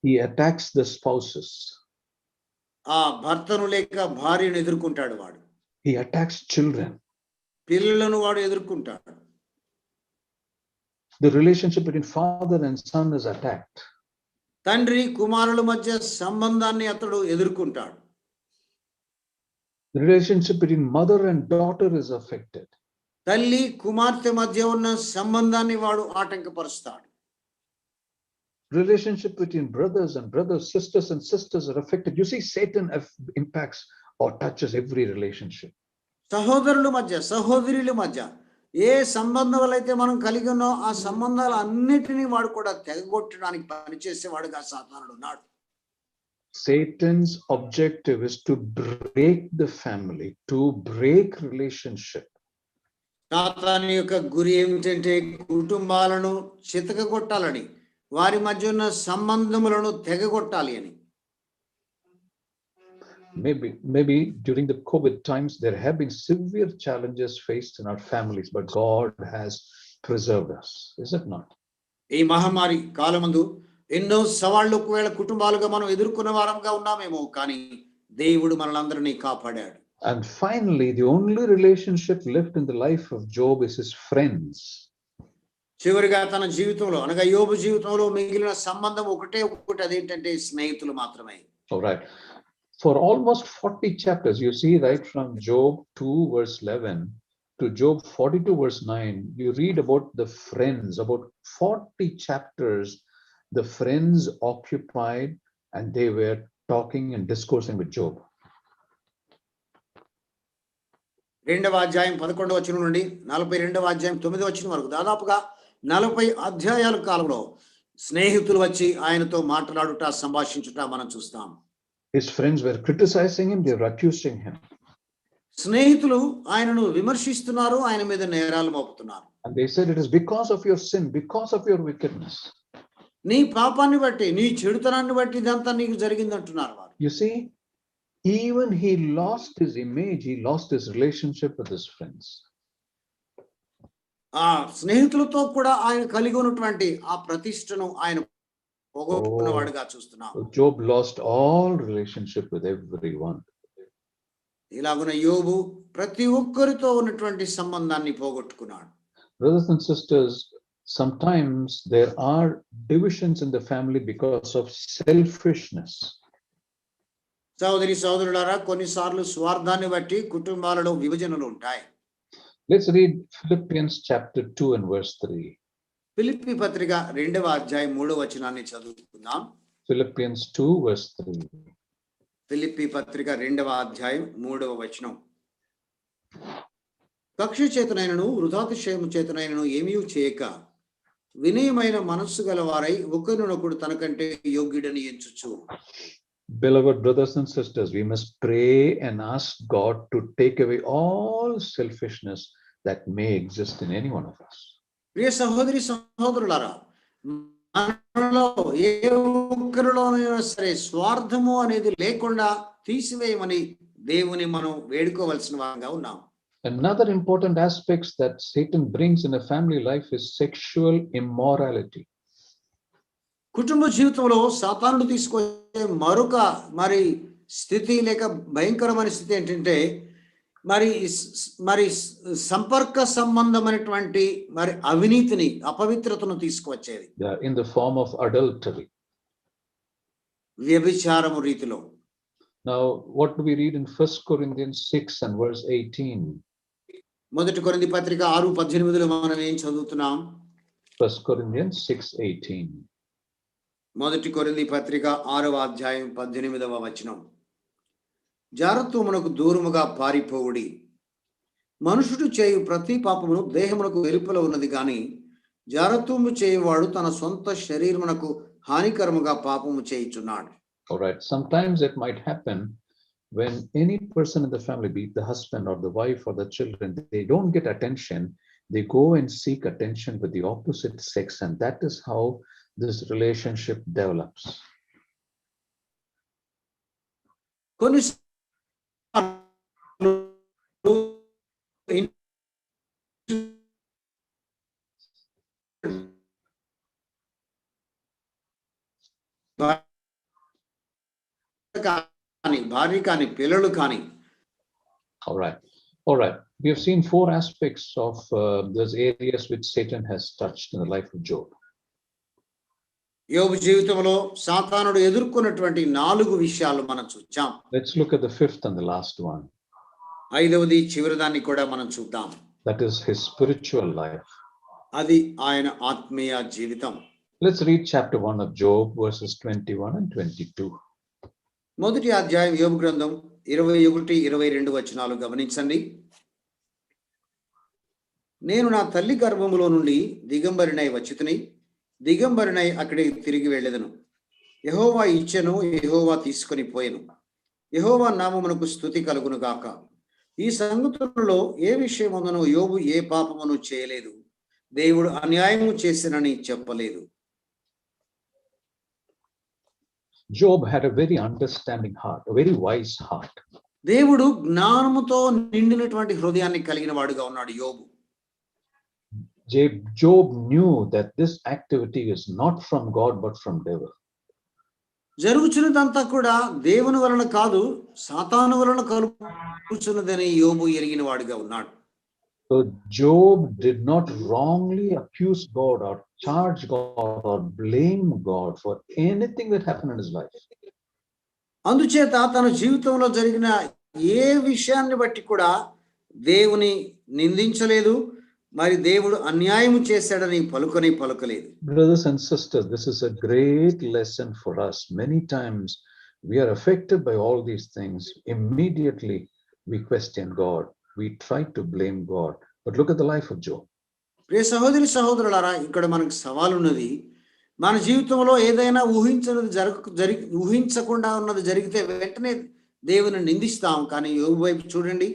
He attacks the spouses. ఆ భర్తను లేక భార్యను ఎదుర్కొంటాడు వాడు. He attacks children. పిల్లలను వాడు ఎదుర్కొంటాడు. The relationship between father and son is attacked. తండ్రి కుమారుల మధ్య సంబంధాన్ని అతడు ఎదుర్కొంటాడు. The relationship between mother and daughter is affected. తల్లి కుమార్తె మధ్య ఉన్న సంబంధాన్ని వాడు ఆటంకపరుస్తాడు. Relationship between brothers, sisters and sisters are affected. You see, Satan impacts or touches every relationship. సహోదరుల మధ్య సహోదరుల మధ్య ఏ సంబంధాలైతే మనం కలిగి ఉన్నో ఆ సంబంధాల అన్నిటినీ వాడు కూడా తెగగొట్టడానికి పనిచేసేవాడుగా సాతానుడు ఉన్నాడు. Satan's objective is to break the family, to break relationship. సాతాను యొక్క గురి ఏమిటంటే కుటుంబాలను చితకగొట్టాలని, వారి మధ్య ఉన్న సంబంధములను తెగగొట్టాలి అని. Maybe during the COVID times there have been severe challenges faced in our families, but God has preserved us. Is it not? ఈ మహమ్మారి కాలమందు ఎన్నో సవాళ్లు ఒకవేళ కుటుంబాలుగా మనం ఎదుర్కొన్న వారంగా ఉన్నామేమో, కానీ దేవుడు మనలందరినీ కాపాడాడు. And finally, the only relationship left in the life of Job is his friends. చివరిగా తన జీవితంలో అనగా యోబు జీవితంలో మిగిలిన సంబంధం ఒకటి, అదేంటంటే స్నేహితులు మాత్రమే. All right. For almost 40 chapters, you see, right from Job 2 verse 11 to Job 42 verse 9, you read about the friends. About 40 chapters, the friends occupied and they were talking and discoursing with Job. 2వ అధ్యాయం 11వ వచనం నుండి 42వ అధ్యాయం 9వ వచనం వరకు దాదాపుగా 40 అధ్యాయాల కాలంలో స్నేహితులు వచ్చి ఆయనతో మాట్లాడుట, సంభాషించుట మనం చూస్తాం. His friends were criticizing him, they were accusing him. స్నేహితులు ఆయనను విమర్శిస్తున్నారు, ఆయన మీద నేరాలు మోపుతున్నారు. And they said, it is because of your sin, because of your wickedness. నీ పాపాన్ని బట్టి, నీ చెడుతనాన్ని బట్టి ఇదంతా నీకు జరిగింది అంటున్నారు వారు. You see, even he lost his image, he lost his relationship with his friends. ఆ స్నేహితులతో కూడా ఆయన కలిగి ఉన్నటువంటి ఆ ప్రతిష్టను ఆయన పోగొట్టుకున్నవాడుగా చూస్తున్నాం. Job lost all relationship with everyone. ఇలాగున యోబు ప్రతి ఒక్కరితో ఉన్నటువంటి సంబంధాన్ని పోగొట్టుకున్నాడు. Brothers and sisters, sometimes there are divisions in the family because of selfishness. సహోదరి సహోదరులారా, కొన్నిసార్లు స్వార్థాన్ని బట్టి కుటుంబాలలో విభజనలు ఉంటాయి. Let's read Philippians chapter 2 and verse 3. Philippi పత్రిక 2వ అధ్యాయం 3వ వచనాన్ని చదువుకుందాం. Philippians 2 verse 3. ఫిలిప్పీ పత్రిక 2వ అధ్యాయం 3వ వచనం. కక్ష చేతనైనను వృథాతిశయము చేతనైనను ఏమీ చేయక వినయమైన మనస్సు గల వారై ఒకరినొకడు తనకంటే యోగ్యుడని ఎంచుచు. Beloved brothers and sisters, we must pray and ask God to take away all selfishness that may exist in any one of us. ప్రియ సహోదరి సహోదరులారా, మనలో ఏ ఒక్కరిలోనైనా సరే స్వార్థము అనేది లేకుండా తీసివేయమని దేవుని మనం వేడుకోవలసిన వారంగా ఉన్నాం. Another important aspect that Satan brings in a family life is sexual immorality. కుటుంబ జీవితంలో సాతానుడు తీసుకొచ్చే మరొక మరి స్థితి లేక భయంకరమైన స్థితి ఏంటంటే మరి సంపర్క సంబంధమైనటువంటి మరి అవినీతిని అపవిత్రతను తీసుకువచ్చేది. In the form of adultery. వ్యభిచారము రీతిలో. Now, what do we read in 1 Corinthians 6 and verse 18? మొదటి కొరింథీ పత్రిక 6:18లో మనం ఏం చదువుతున్నాం? 1 Corinthians 6:18. మొదటి కొరింథీ పత్రిక 6వ అధ్యాయం 18వ వచనం. జారత్వమునకు దూరముగా పారిపోవుడి. మనుషుడు చేయు ప్రతి పాపమును దేహమునకు వెలుపల ఉన్నది గాని జారత్వము చేయువాడు తన సొంత శరీరమునకు హానికరముగా పాపము చేయుచున్నాడు. All right. Sometimes it might happen when any person in the family, be it the husband or the wife or the children, they don't get attention. They go and seek attention with the opposite sex, and that is how this relationship develops. భార్య కానీ పిల్లలు కానీ. All right. We have seen 4 aspects of those areas which Satan has touched in the life of Job. యోబు జీవితంలో సాతానుడు ఎదుర్కొన్నటువంటి 4 విషయాలు మనం చూద్దాం. Let's look at the 5th and the last one. 5వది చివరిదాన్ని కూడా మనం చూద్దాం. That is his spiritual life. అది ఆయన ఆత్మీయ జీవితం. Let's read chapter 1 of Job, verses 21 and 22. మొదటి అధ్యాయం యోబు గ్రంథం 21-22 వచనాలు గమనించండి. నేను నా తల్లి గర్భములో నుండి దిగంబరినై వచ్చితిని, దిగంబరినై అక్కడికి తిరిగి వెళ్ళెదను. యెహోవా ఇచ్చెను, యెహోవా తీసుకొని పోయెను. యెహోవా నామమునకు స్తుతి కలుగును గాక. ఈ సంగతులలో ఏ విషయమును యోబు ఏ పాపమును చేయలేదు, దేవుడు అన్యాయము చేసినని చెప్పలేదు. Job had a very understanding heart, a very wise heart. దేవుడు జ్ఞానముతో నిండినటువంటి హృదయాన్ని కలిగిన వాడుగా ఉన్నాడు యోబు. Job knew that this activity is not from God but from devil. జరుగుచున్నదంతా కూడా దేవుని వలన కాదు, సాతాను వలన కలుగుచున్నదని యోబు ఎరిగిన వాడుగా ఉన్నాడు. So Job did not wrongly accuse God or charge God or blame God for anything that happened in his life. అందుచేత తన జీవితంలో జరిగిన ఏ విషయాన్ని బట్టి కూడా దేవుని నిందించలేదు, మరి దేవుడు అన్యాయం చేశాడని పలుకలేదు. Brothers and sisters, this is a great lesson for us. Many times we are affected by all these things. Immediately we question God. We try to blame God. But look at the life of Job. ప్రియ సహోదరి సహోదరులారా, ఇక్కడ మనకు సవాల్ ఉన్నది. మన జీవితంలో ఏదైనా ఊహించకుండా ఉన్నది జరిగితే వెంటనే దేవుని నిందిస్తాం. కానీ యోబు వైపు చూడండి.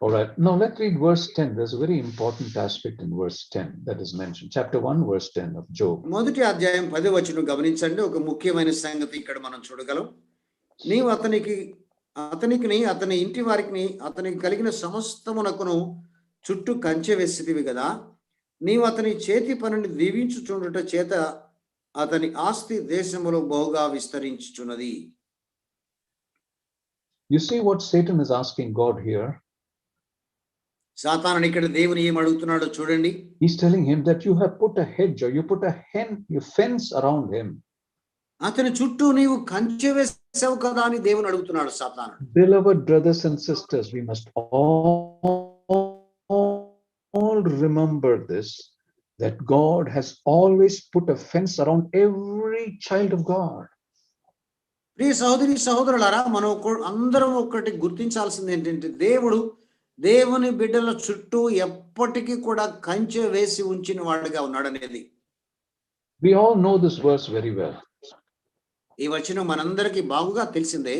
All right. Now let's read verse 10. There's a very important aspect in verse 10 that is mentioned. Chapter 1, verse 10 of Job. మొదటి అధ్యాయం 10వ వచనం గమనించండి. ఒక ముఖ్యమైన సంగతి ఇక్కడ మనం చూడగలం. నీవు అతనికి అతని ఇంటి వారికి అతనికి కలిగిన సమస్తమునకును చుట్టూ కంచె వేసితివి కదా. నీవు అతని చేతి పనిని దీవించుచుండుట చేత అతని ఆస్తి దేశములో బహుగా విస్తరించుచున్నది. You see what Satan is asking God here? సాతానుడు ఇక్కడ దేవుని ఏం అడుగుతున్నాడో చూడండి. He's telling him that you have put a hedge or you put a fence around him. అతని చుట్టూ నీవు కంచె వేసావు కదా అని దేవుని అడుగుతున్నాడు సాతానుడు. Beloved brothers and sisters, we must all remember this, that God has always put a fence around every child of God. ప్రియ సహోదరి సహోదరులారా, మనం అందరం ఒకటి గుర్తించాల్సింది ఏంటంటే దేవుని బిడ్డల చుట్టూ ఎప్పటికీ కూడా కంచె వేసి ఉంచిన వాడుగా ఉన్నాడు అనేది. We all know this verse very well. ఈ వచనం మనందరికీ బాగుగా తెలిసిందే.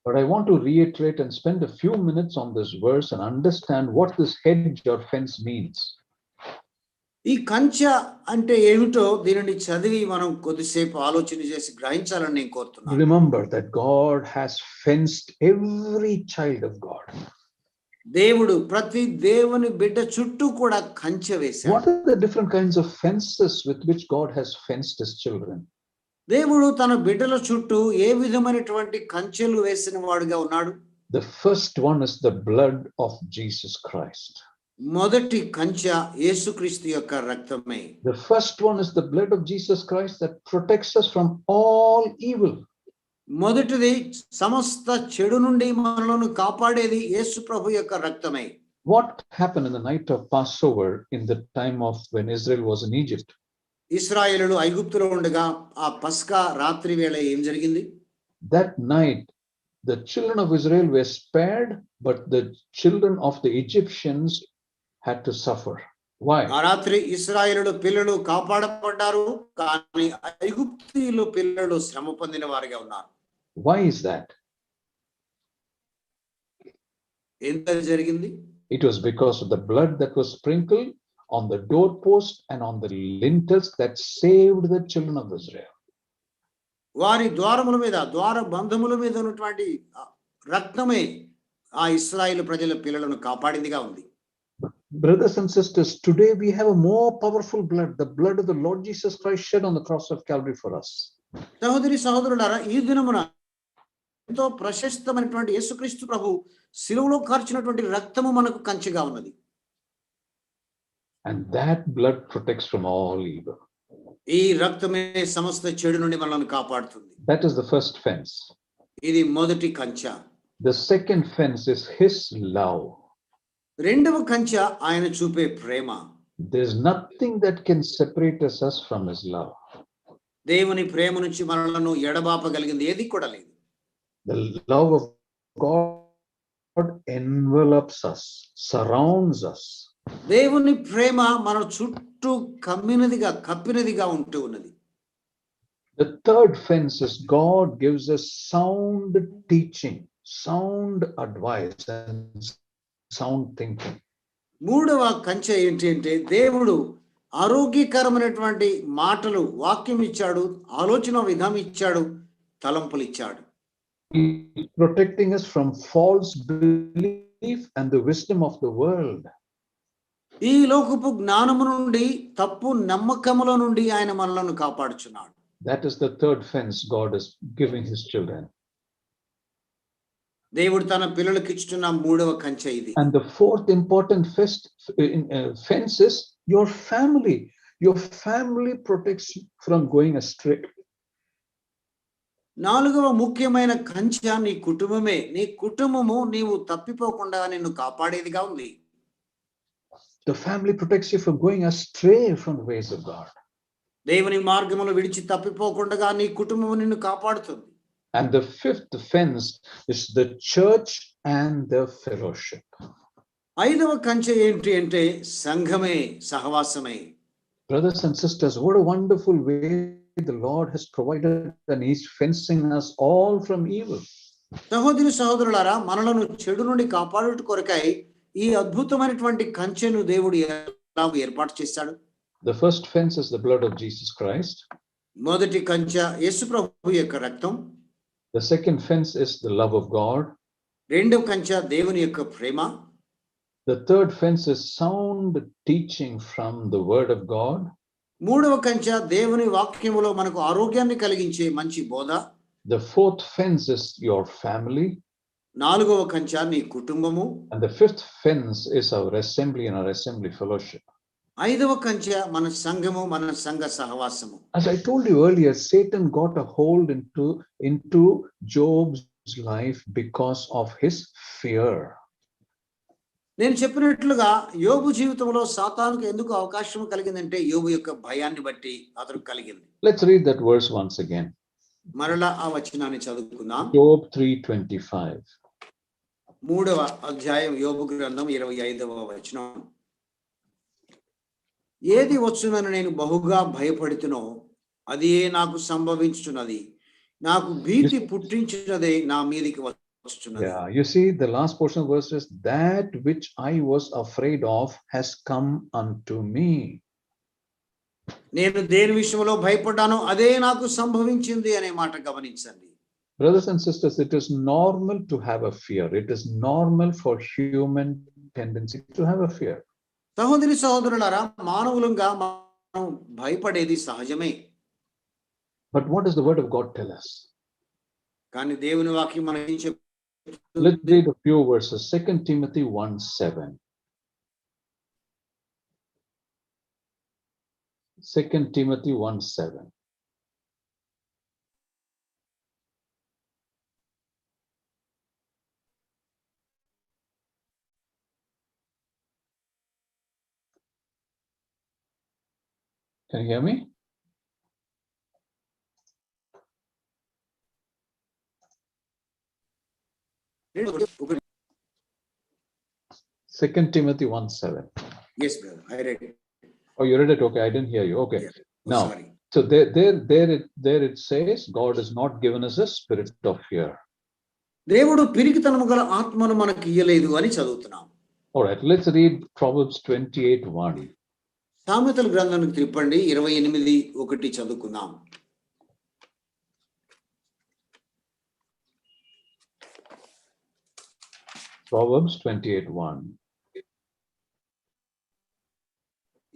But I want to reiterate and spend a few minutes on this verse and understand what this hedge or fence means. ఈ కంచె అంటే ఏమిటో దీనిని చదివి మనం కొద్దిసేపు ఆలోచన చేసి గ్రహించాలని నేను కోరుతున్నాను. Remember that God has fenced every child of God. దేవుడు ప్రతి దేవుని బిడ్డ చుట్టూ కూడా కంచె వేశాడు. What are the different kinds of fences with which God has fenced his children? దేవుడు తన బిడ్డల చుట్టూ ఏ విధమైనటువంటి కంచెలు వేసిన వాడుగా ఉన్నాడు? The first one is the blood of Jesus Christ. మొదటి కంచె యేసుక్రీస్తు యొక్క రక్తమే. The first one is the blood of Jesus Christ that protects us from all evil. మొదటిది సమస్త చెడు నుండి మనలను కాపాడేది యేసు ప్రభు యొక్క రక్తమే. What happened in the night of Passover in the time of when Israel was in Egypt? ఇశ్రాయేలులు ఐగుప్తులో ఉండగా ఆ పస్కా రాత్రి వేళ ఏం జరిగింది? That night the children of Israel were spared, but the children of the Egyptians had to suffer. Why? ఆ రాత్రి ఇశ్రాయేలులు పిల్లలు కాపాడబడ్డారు, కానీ ఐగుప్తీయులు పిల్లలు శ్రమ పొందిన వారిగా ఉన్నారు. Why is that? ఎంత జరిగింది? It was because of the blood that was sprinkled on the doorpost and on the lintels that saved the children of Israel. వారి ద్వారముల మీద, ద్వార బంధముల మీద ఉన్నటువంటి రక్తమే ఆ ఇశ్రాయేలు ప్రజల పిల్లలను కాపాడిందిగా ఉంది. Brothers and sisters, today we have a more powerful blood, the blood of the Lord Jesus Christ shed on the cross of Calvary for us. సహోదరి సహోదరులారా, ఈ దినమున ఎంతో ప్రశస్తమైనటువంటి యేసుక్రీస్తు ప్రభు శిలువలో కార్చినటువంటి రక్తము మనకు కంచెగా ఉన్నది. And that blood protects from all evil. ఈ రక్తమే సమస్త చెడు నుండి మనల్ని కాపాడుతుంది. That is the first fence. ఇది మొదటి కంచె. The second fence is his love. రెండవ కంచె ఆయన చూపే ప్రేమ. There's nothing that can separate us from his love. దేవుని ప్రేమ నుంచి మనలను ఎడబాపగలిగింది ఏది కూడా లేదు. The love of God envelops us, surrounds us. దేవుని ప్రేమ మన చుట్టూ కప్పినదిగా ఉంటూ ఉన్నది. The third fence is God gives us sound teaching, sound advice and sound thinking. మూడవ కంచె ఏంటి అంటే దేవుడు ఆరోగ్యకరమైనటువంటి మాటలు, వాక్యం ఇచ్చాడు, ఆలోచన విధానం ఇచ్చాడు, తలంపులు ఇచ్చాడు. He's protecting us from false belief and the wisdom of the world. ఈ లోకపు జ్ఞానము నుండి, తప్పు నమ్మకముల నుండి ఆయన మనలను కాపాడుచున్నాడు. That is the third fence God is giving his children. దేవుడు తన పిల్లలకు ఇచ్చుతున్న మూడవ కంచె ఇది. And the fourth important fence is your family. Your family protects you from going astray. నాలుగవ ముఖ్యమైన కంచె నీ కుటుంబమే. నీ కుటుంబము నీవు తప్పిపోకుండా నిన్ను కాపాడేదిగా ఉంది. The family protects you from going astray from the ways of God. దేవుని మార్గములో విడిచి తప్పిపోకుండా నీ కుటుంబము నిన్ను కాపాడుతుంది. And the fifth fence is the church and the fellowship. ఐదవ కంచె ఏంటి అంటే సంఘమే, సహవాసమే. Brothers and sisters, what a wonderful way the Lord has provided, and he's fencing us all from evil. సహోదరి సహోదరులారా, మనలను చెడు నుండి కాపాడుట కొరకై ఈ అద్భుతమైనటువంటి కంచెను దేవుడు ఎలా ఏర్పాటు చేశాడు? The first fence is the blood of Jesus Christ. మొదటి కంచె యేసు ప్రభు యొక్క రక్తం. The second fence is the love of God. రెండవ కంచె దేవుని యొక్క ప్రేమ. The third fence is sound teaching from the word of God. మూడవ కంచె దేవుని వాక్యములో మనకు ఆరోగ్యాన్ని కలిగించే మంచి బోధ. The fourth fence is your family. నాలుగవ కంచె నీ కుటుంబము. And the fifth fence is our assembly and our assembly fellowship. ఐదవ కంచె మన సంఘము, మన సంఘ సహవాసము. As I told you earlier, Satan got a hold into Job's life because of his fear. నేను చెప్పినట్లుగా యోబు జీవితంలో సాతానుకు ఎందుకు అవకాశం కలిగిందంటే యోబు యొక్క భయాన్ని బట్టి అతను కలిగింది. Let's read that verse once again. మరలా ఆ వచనాన్ని చదువుకుందాం. Job 3:25. 3వ అధ్యాయం యోబు గ్రంథం 25వ వచనం. ఏది వచ్చునని నేను బహుగా భయపడుతునో అది నాకు సంభవించుచున్నది, నాకు భీతి పుట్టించినదే నా మీదికి వచ్చుచున్నది. Yeah, you see the last portion of verse is that which I was afraid of has come unto me. నేను దేని విషయంలో భయపడ్డానో అదే నాకు సంభవించింది అనే మాట గమనించండి. Brothers and sisters, it is normal to have a fear. It is normal for human tendency to have a fear. సహోదరి సహోదరులారా, మానవులంగా మనం భయపడేది సహజమే. But what does the word of God tell us? కానీ దేవుని వాక్యం మనకి Let's read a few verses. 2 Timothy 1:7. 2 Timothy 1:7. Can you hear me? Second Timothy 1:7. Yes, brother, I read it. Oh, you read it? Okay, I didn't hear you. Okay. Yeah. Now, Sorry. so there it says, God has not given us a spirit of fear. దేవుడు పిరికితనము గల ఆత్మను మనకి ఇయ్యలేదు అని చదువుతున్నాం. All right, let's read Proverbs 28:1. సామెతల గ్రంథానికి తిప్పండి, 28:1 చదువుకుందాం. Proverbs 28:1.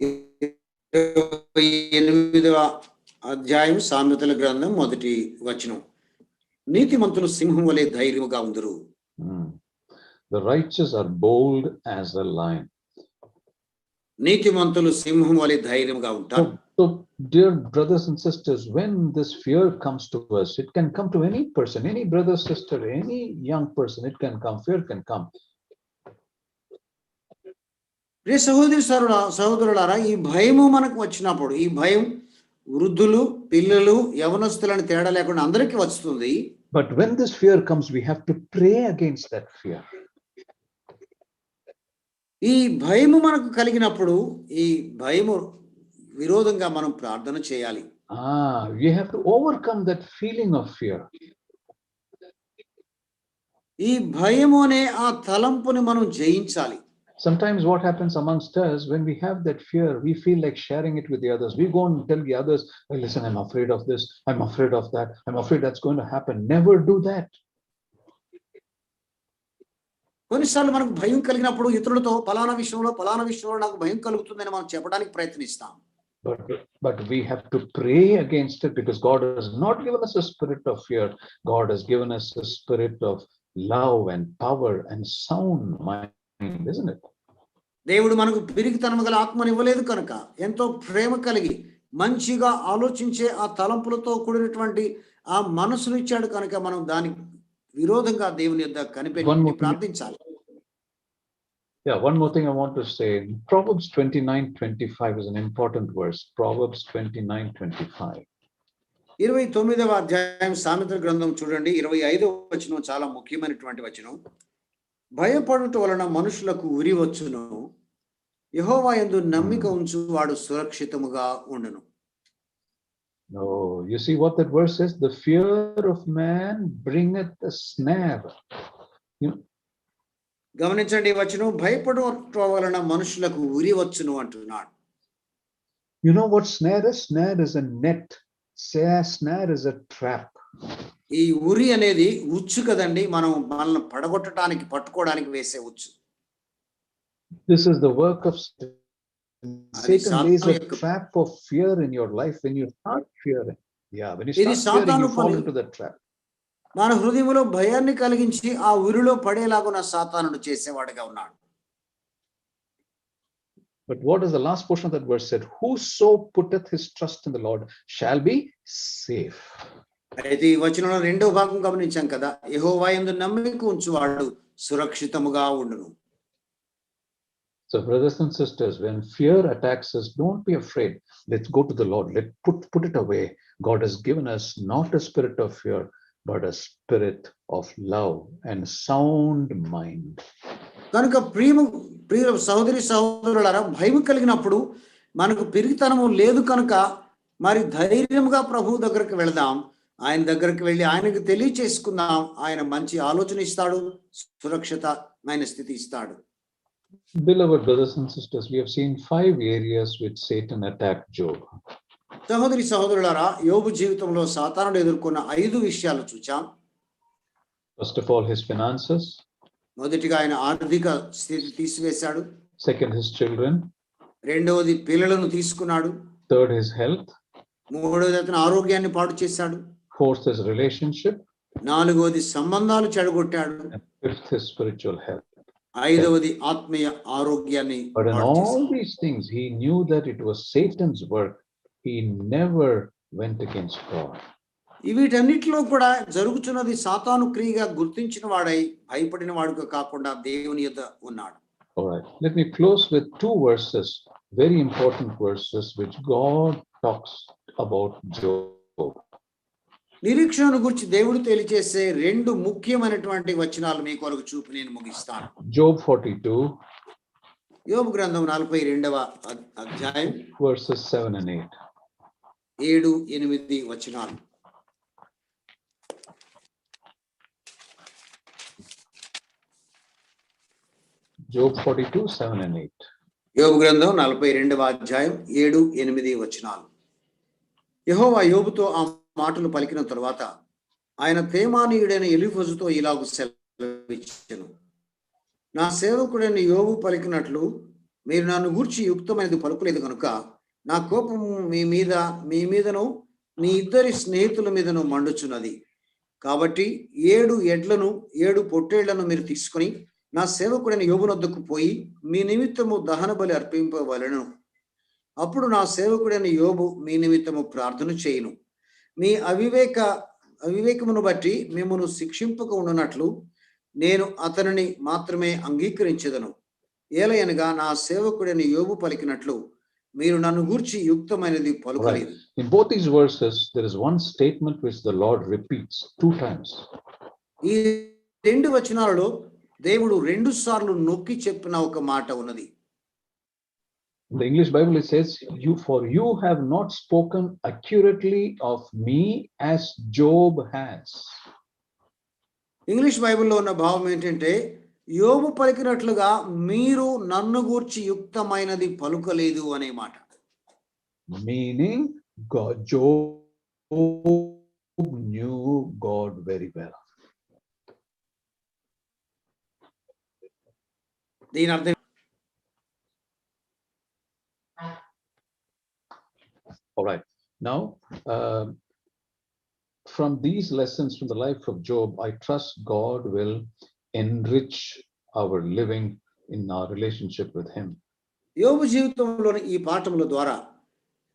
28వ అధ్యాయం సామెతల గ్రంథం 1వ వచనం. నీతిమంతులు సింహం వలె ధైర్యముగా ఉందురు. The righteous are bold as a lion. నీతిమంతులు సింహం వలె ధైర్యముగా ఉంటారు. So, dear brothers and sisters, when this fear comes to us, it can come to any person, any brother, sister, any young person, it can come, fear can come. ప్రియ సహోదరి సహోదరులారా, ఈ భయము మనకు వచ్చినప్పుడు, ఈ భయం వృద్ధులు, పిల్లలు, యవనస్తులను తేడా లేకుండా అందరికీ వస్తుంది. But when this fear comes, we have to pray against that fear. ఈ భయము మనకు కలిగినప్పుడు ఈ భయము విరోధంగా మనం ప్రార్థన చేయాలి. We have to overcome that feeling of fear. ఈ భయము అనే ఆ తలంపుని మనం జయించాలి. Sometimes what happens amongst us, when we have that fear, we feel like sharing it with the others. We go and tell the others, hey, listen, I'm afraid of this, I'm afraid of that, I'm afraid that's going to happen. Never do that. కొన్నిసార్లు మనకు భయం కలిగినప్పుడు ఇతరులతో పలానా విషయంలో నాకు భయం కలుగుతుందని మనం చెప్పడానికి ప్రయత్నిస్తాం. But we have to pray against it, because God has not given us a spirit of fear. God has given us a spirit of love and power and sound mind, isn't it? దేవుడు మనకు పిరికితనము గల ఆత్మను ఇవ్వలేదు కనుక, ఎంతో ప్రేమ కలిగి మంచిగా ఆలోచించే ఆ తలంపులతో కూడినటువంటి ఆ మనసును ఇచ్చాడు కనుక మనం దానికి విరోధంగా దేవుని యొద్ద కనిపెట్టి ప్రార్థించాలి. Yeah, one more thing I want to say. Proverbs 29:25 is an important verse. Proverbs 29:25. 29వ అధ్యాయం సామెతల గ్రంథం చూడండి, 25వ వచనం చాలా ముఖ్యమైనటువంటి వచనం. భయపడుట వలన మనుషులకు ఉరి వచ్చును, యెహోవా యందు నమ్మిక ఉంచు వాడు సురక్షితముగా ఉండును. Oh, you see what that verse says? The fear of man bringeth a snare. గమనించండి, వచనం భయపడుట వలన మనుషులకు ఉరి వచ్చును అంటున్నాడు. You know what snare is? Snare is a net. Snare is a trap. ఈ ఉరి అనేది ఉచ్చు కదండి, మనం మనల్ని పడగొట్టడానికి పట్టుకోవడానికి వేసే ఉచ్చు. This is the work of Satan. Lays a trap of fear in your life when you start fearing. Yeah, when you start fearing, you fall into the trap. మన హృదయంలో భయాన్ని కలిగించి ఆ ఉరిలో పడేలాగున సాతానుడు చేసేవాడిగా ఉన్నాడు. But what is the last portion of that verse said? Whoso putteth his trust in the Lord shall be safe. అయితే ఈ వచనంలో రెండో భాగం గమనించాం కదా, యెహోవా యందు నమ్మిక ఉంచువాడు సురక్షితముగా ఉండును. So brothers and sisters, when fear attacks us, don't be afraid. Let's go to the Lord. Let's put it away. God has given us not a spirit of fear, but a spirit of love and sound mind. కనుక ప్రియ సహోదరి సహోదరులారా, భయం కలిగినప్పుడు మనకు పిరికితనము లేదు కనుక మరి ధైర్యంగా ప్రభువు దగ్గరికి వెళదాం. ఆయన దగ్గరికి వెళ్ళి ఆయనకు తెలియచేసుకుందాం. ఆయన మంచి ఆలోచన ఇస్తాడు, సురక్షితమైన స్థితి ఇస్తాడు. Beloved brothers and sisters, we have seen 5 areas which Satan attacked Job. సహోదరి సహోదరులారా, యోబు జీవితంలో సాతానుడు ఎదుర్కొన్న 5 విషయాలు చూచాం. First of all, his finances. మొదటిగా ఆయన ఆర్థిక స్థితి తీసివేశాడు. Second, his children. రెండవది పిల్లలను తీసుకున్నాడు. Third, his health. మూడవది అతని ఆరోగ్యాన్ని పాడు చేశాడు. Fourth, his relationship. నాలుగవది సంబంధాలు చెడగొట్టాడు. And fifth, his spiritual health. ఐదవది ఆత్మీయ ఆరోగ్యాన్ని But in పాడు all చేశాడు. these things, he knew that it was Satan's work. He never went against God. వీటన్నిటిలో కూడా జరుగుతున్నది సాతాను క్రియగా గుర్తించిన వాడై భయపడిన వాడుగా కాకుండా దేవుని యొద్ద ఉన్నాడు. All right. Let me close with two verses, very important verses, which God talks about Job. నిరీక్షణను గురించి దేవుడు తెలియజేసే రెండు ముఖ్యమైనటువంటి వచనాలు మీ కొరకు చూపి నేను ముగిస్తాను. Job 42, యోబు గ్రంథం 42వ అధ్యాయం verses 7 and 8. 7, 8 వచనాలు. Job 42, 7 and 8. యోబు గ్రంథం 42వ అధ్యాయం 7, 8 వచనాలు. యెహోవా యోబుతో ఆ మాటలు పలికిన తరువాత ఆయన తేమానీయుడైన ఎలీఫజుతో ఇలాగు సెలవిచ్చెను. నా సేవకుడైన యోబు పలికినట్లు మీరు నన్ను గూర్చి యుక్తమైనది పలుకులేదు కనుక నా కోపము మీ మీదను మీ ఇద్దరి స్నేహితుల మీదను మండుచున్నది. కాబట్టి 7 ఎడ్లను 7 పొట్టేళ్లను మీరు తీసుకొని నా సేవకుడైన యోబునొద్దకు పోయి మీ నిమిత్తము దహన బలి అర్పింపవలెను. అప్పుడు నా సేవకుడైన యోబు మీ నిమిత్తము ప్రార్థన చేయును. మీ అవివేకమును బట్టి మిమ్మను శిక్షింపక ఉండునట్లు నేను అతనిని మాత్రమే అంగీకరించెదను. ఏలయనగా నా సేవకుడైన యోబు పలికినట్లు మీరు నన్ను గూర్చి యుక్తమైనది పలుకలేదు. In both these verses, there is one statement which the Lord repeats 2 times. ఈ రెండు వచనాలలో దేవుడు 2 సార్లు నొక్కి చెప్పిన ఒక మాట ఉన్నది. In the English Bible, it says, you have not spoken accurately of me as Job has. English బైబిల్లో ఉన్న భావం ఏంటంటే యోబు పలికినట్లుగా మీరు నన్ను గూర్చి యుక్తమైనది పలుకలేదు అనే మాట. Meaning, Job knew God very well. దీని అర్థం All right. Now, from these lessons from the life of Job, I trust God will enrich our living in our relationship with Him. యోబు జీవితంలోని ఈ పాఠముల ద్వారా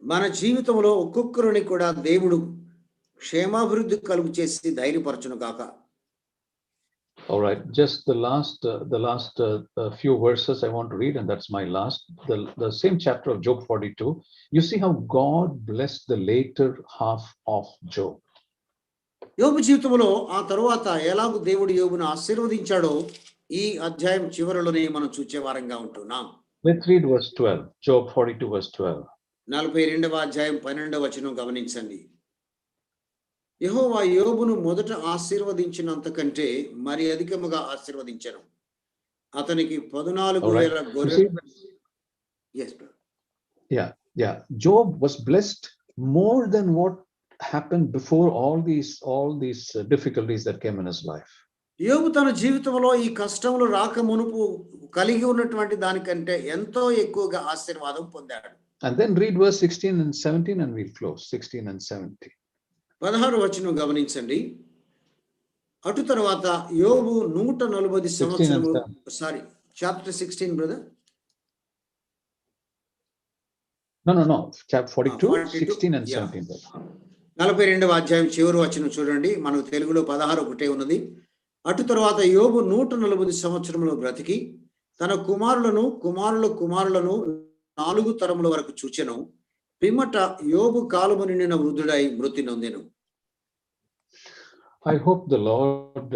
మన జీవితంలో ఒక్కొక్కరిని కూడా దేవుడు క్షేమాభివృద్ధి కలుగు చేసి ధైర్యపరచును గాక. All right, just the last few verses I want to read, and that's my last. The same chapter of Job 42. You see how God blessed the later half of Job. యోబు జీవితంలో ఆ తరువాత ఎలాగూ దేవుడు యోబును ఆశీర్వదించాడో ఈ అధ్యాయం చివరిలోనే మనం చూచే వారంగా ఉంటున్నాం. Let's read verse 12. Job 42 verse 12. 42వ అధ్యాయం 12వ వచనం గమనించండి. యెహోవా యోబును మొదట ఆశీర్వదించినంతకంటే మరి అధికముగా ఆశీర్వదించెను. అతనికి 14,000 గొర్రెలు. Yes, brother. Yeah. Job was blessed more than what happened before all these difficulties that came in his life. యోబు తన జీవితంలో ఈ కష్టములు రాక మునుపు కలిగి ఉన్నటువంటి దానికంటే ఎంతో ఎక్కువగా ఆశీర్వాదం పొందాడు. And then read verse 16 and 17 and we'll close. 16 and 17. 16వ వచనం గమనించండి. అటు తర్వాత యోబు 140 సంవత్సరములు chapter 16 brother. No. Chapter 42, 16 and 17. 42వ అధ్యాయం చివరి వచనం చూడండి. మనకు తెలుగులో 16 ఒకటే ఉన్నది. అటు తర్వాత యోబు 140 సంవత్సరములు బ్రతికి తన కుమారులను 4 తరముల వరకు చూచెను. పిమ్మట యోబు కాలము నిండిన వృద్ధుడై మృతి నొందెను. I hope the Lord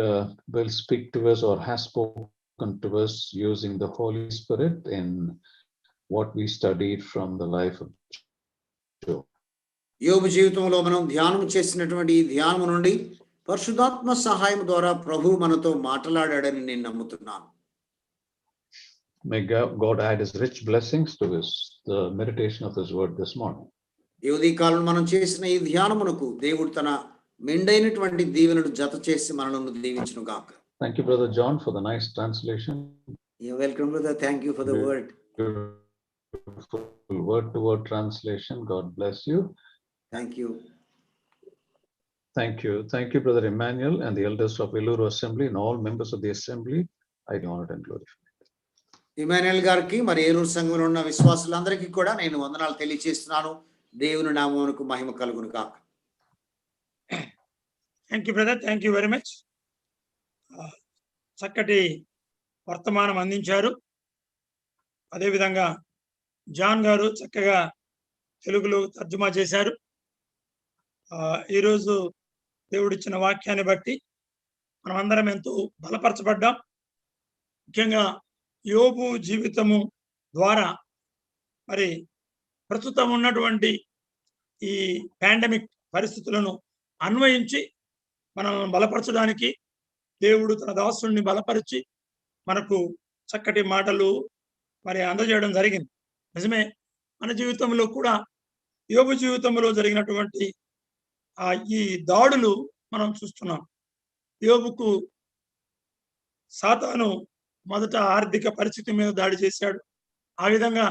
will speak to us or has spoken to us using the Holy Spirit in what we studied from the life of Job. యోబు జీవితంలో మనం ధ్యానం చేసినటువంటి ఈ ధ్యానం నుండి పరిశుద్ధాత్మ సహాయం ద్వారా ప్రభు మనతో మాట్లాడాడని నేను నమ్ముతున్నాను. May God add his rich blessings to the meditation of his word this morning. ఈ ఉదయకాలం మనం చేసిన ఈ ధ్యానమునకు దేవుడు తన మెండైనటువంటి దీవెనలు జత చేసి మనలను దీవించును గాక. Thank you, Brother John, for the nice translation. You're welcome, brother. Thank you for the word. Beautiful word-to-word translation. God bless you. Thank you. Thank you. Thank you, Brother Emmanuel, and the elders of Eluru Assembly and all members of the assembly. I honor and glorify. Emmanuel గారికి మరి ఏలూరు సంఘంలో ఉన్న విశ్వాసులందరికీ కూడా నేను వందనాలు తెలియజేస్తున్నాను. దేవుని నామమునకు మహిమ కలుగును గాక. Thank you brother, thank you very much. చక్కటి వర్తమానం అందించారు. అదేవిధంగా జాన్ గారు చక్కగా తెలుగులో తర్జుమా చేశారు. ఈరోజు దేవుడిచ్చిన వాక్యాన్ని బట్టి మనం అందరం ఎంతో బలపరచబడ్డాం. ముఖ్యంగా యోబు జీవితము ద్వారా మరి ప్రస్తుతం ఉన్నటువంటి ఈ పాండమిక్ పరిస్థితులను అన్వయించి మనం బలపరచడానికి దేవుడు తన దాసుని బలపరిచి మనకు చక్కటి మాటలు మరి అందజేయడం జరిగింది. నిజమే, మన జీవితంలో కూడా యోబు జీవితంలో జరిగినటువంటి ఈ దాడులు మనం చూస్తున్నాం. యోబుకు సాతాను మొదట ఆర్థిక పరిస్థితి మీద దాడి చేశాడు. ఆ విధంగా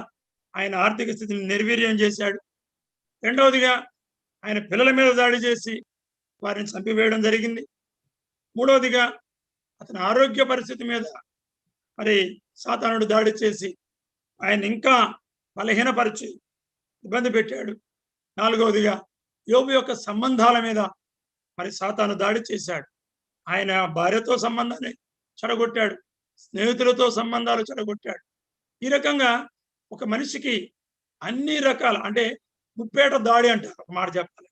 ఆయన ఆర్థిక స్థితిని నిర్వీర్యం చేశాడు. రెండవదిగా ఆయన పిల్లల మీద దాడి చేసి వారిని చంపివేయడం జరిగింది. మూడవదిగా అతని ఆరోగ్య పరిస్థితి మీద మరి సాతానుడు దాడి చేసి ఆయన ఇంకా బలహీనపరిచి ఇబ్బంది పెట్టాడు. నాలుగవదిగా యోబు యొక్క సంబంధాల మీద మరి సాతాను దాడి చేశాడు. ఆయన భార్యతో సంబంధాన్ని చెడగొట్టాడు, స్నేహితులతో సంబంధాలు చెడగొట్టాడు. ఈ రకంగా ఒక మనిషికి అన్ని రకాల అంటే ముప్పేట దాడి అంటారు ఒక మాట చెప్పాలి.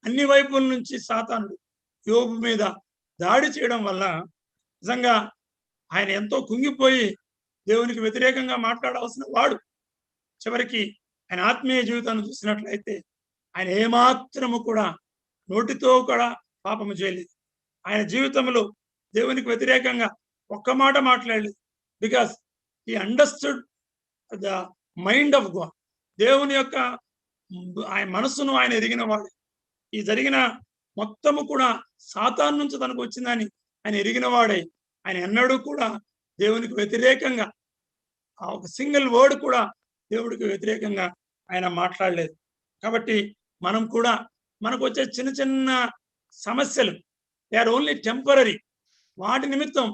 అన్ని వైపుల నుంచి సాతానుడు యోబు మీద దాడి చేయడం వల్ల నిజంగా ఆయన ఎంతో కుంగిపోయి దేవునికి వ్యతిరేకంగా మాట్లాడాల్సిన వాడు. చివరికి ఆయన ఆత్మీయ జీవితాన్ని చూసినట్లయితే ఆయన ఏమాత్రము కూడా నోటితో కూడా పాపము చేయలేదు. ఆయన జీవితంలో దేవునికి వ్యతిరేకంగా ఒక్క మాట మాట్లాడలేదు. Because he understood the mind of God. దేవుని యొక్క ఆయన మనస్సును ఆయన ఎరిగిన వాడు. ఈ జరిగిన మొత్తము కూడా సాతాను నుంచి తనకు వచ్చిందని ఆయన ఎరిగిన వాడే. ఆయన ఎన్నడూ కూడా దేవునికి వ్యతిరేకంగా ఒక సింగిల్ వర్డ్ కూడా దేవుడికి వ్యతిరేకంగా ఆయన మాట్లాడలేదు. కాబట్టి మనం కూడా మనకు వచ్చే చిన్న చిన్న సమస్యలు దే ఆర్ ఓన్లీ టెంపరరీ. వాటి నిమిత్తం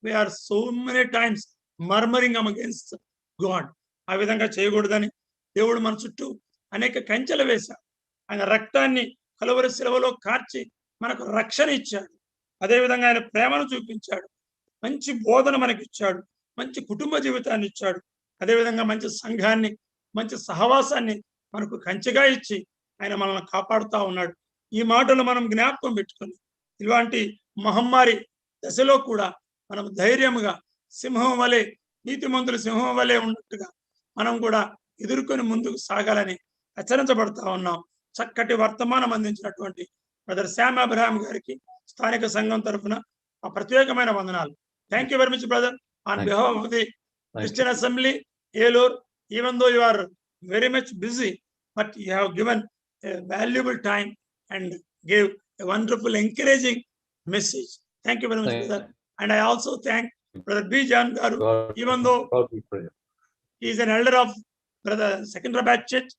we are so many times murmuring against God. ఆ విధంగా చేయకూడదని దేవుడు మన చుట్టూ అనేక కంచెలు వేశాడు. ఆయన రక్తాన్ని కలువరి శిలువలో కార్చి మనకు రక్షణ ఇచ్చాడు. అదేవిధంగా ఆయన ప్రేమను చూపించాడు, మంచి బోధన మనకి ఇచ్చాడు, మంచి కుటుంబ జీవితాన్ని ఇచ్చాడు. అదేవిధంగా మంచి సంఘాన్ని, మంచి సహవాసాన్ని మనకు కంచెగా ఇచ్చి ఆయన మనల్ని కాపాడుతూ ఉన్నాడు. ఈ మాటలు మనం జ్ఞాపకం పెట్టుకుని ఇలాంటి మహమ్మారి దశలో కూడా మనం ధైర్యముగా సింహం వలె, నీతిమంతులు సింహం వలె ఉన్నట్టుగా మనం కూడా ఎదుర్కొని ముందుకు సాగాలని హెచ్చరించబడతా ఉన్నాం. చక్కటి వర్తమానం అందించినటువంటి బ్రదర్ శామ్ అబ్రహాం గారికి స్థానిక సంఘం తరఫున ఆ ప్రత్యేకమైన వందనాలు. Thank you very much brother on behalf of the Christian assembly Eluru. Even though you are very much busy, but you have given a valuable time and gave a wonderful encouraging message. Thank you very much, brother. And I also thank brother B. John Garu, even though he is an elder of brother Secunderabad Church.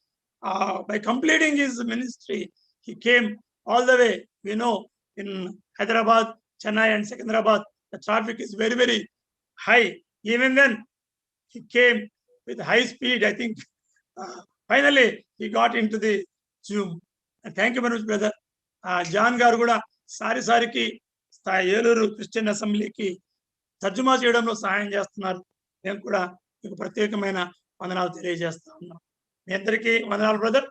By completing his ministry, he came all the way. We know in Hyderabad, Chennai and Secunderabad, the traffic is very, very high. Even then, he came with high speed, I think. Finally he got into the Zoom. Thank you very much, brother. John గారు కూడా సారికి Eluru Christian అసెంబ్లీకి తర్జుమా చేయడంలో సహాయం చేస్తున్నారు. మేము కూడా మీకు ప్రత్యేకమైన వందనాలు తెలియజేస్తా ఉన్నాం. మీ అందరికీ వందనాలు బ్రదర్.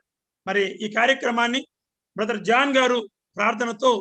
మరి ఈ కార్యక్రమాన్ని బ్రదర్ జాన్ గారు ప్రార్థనతో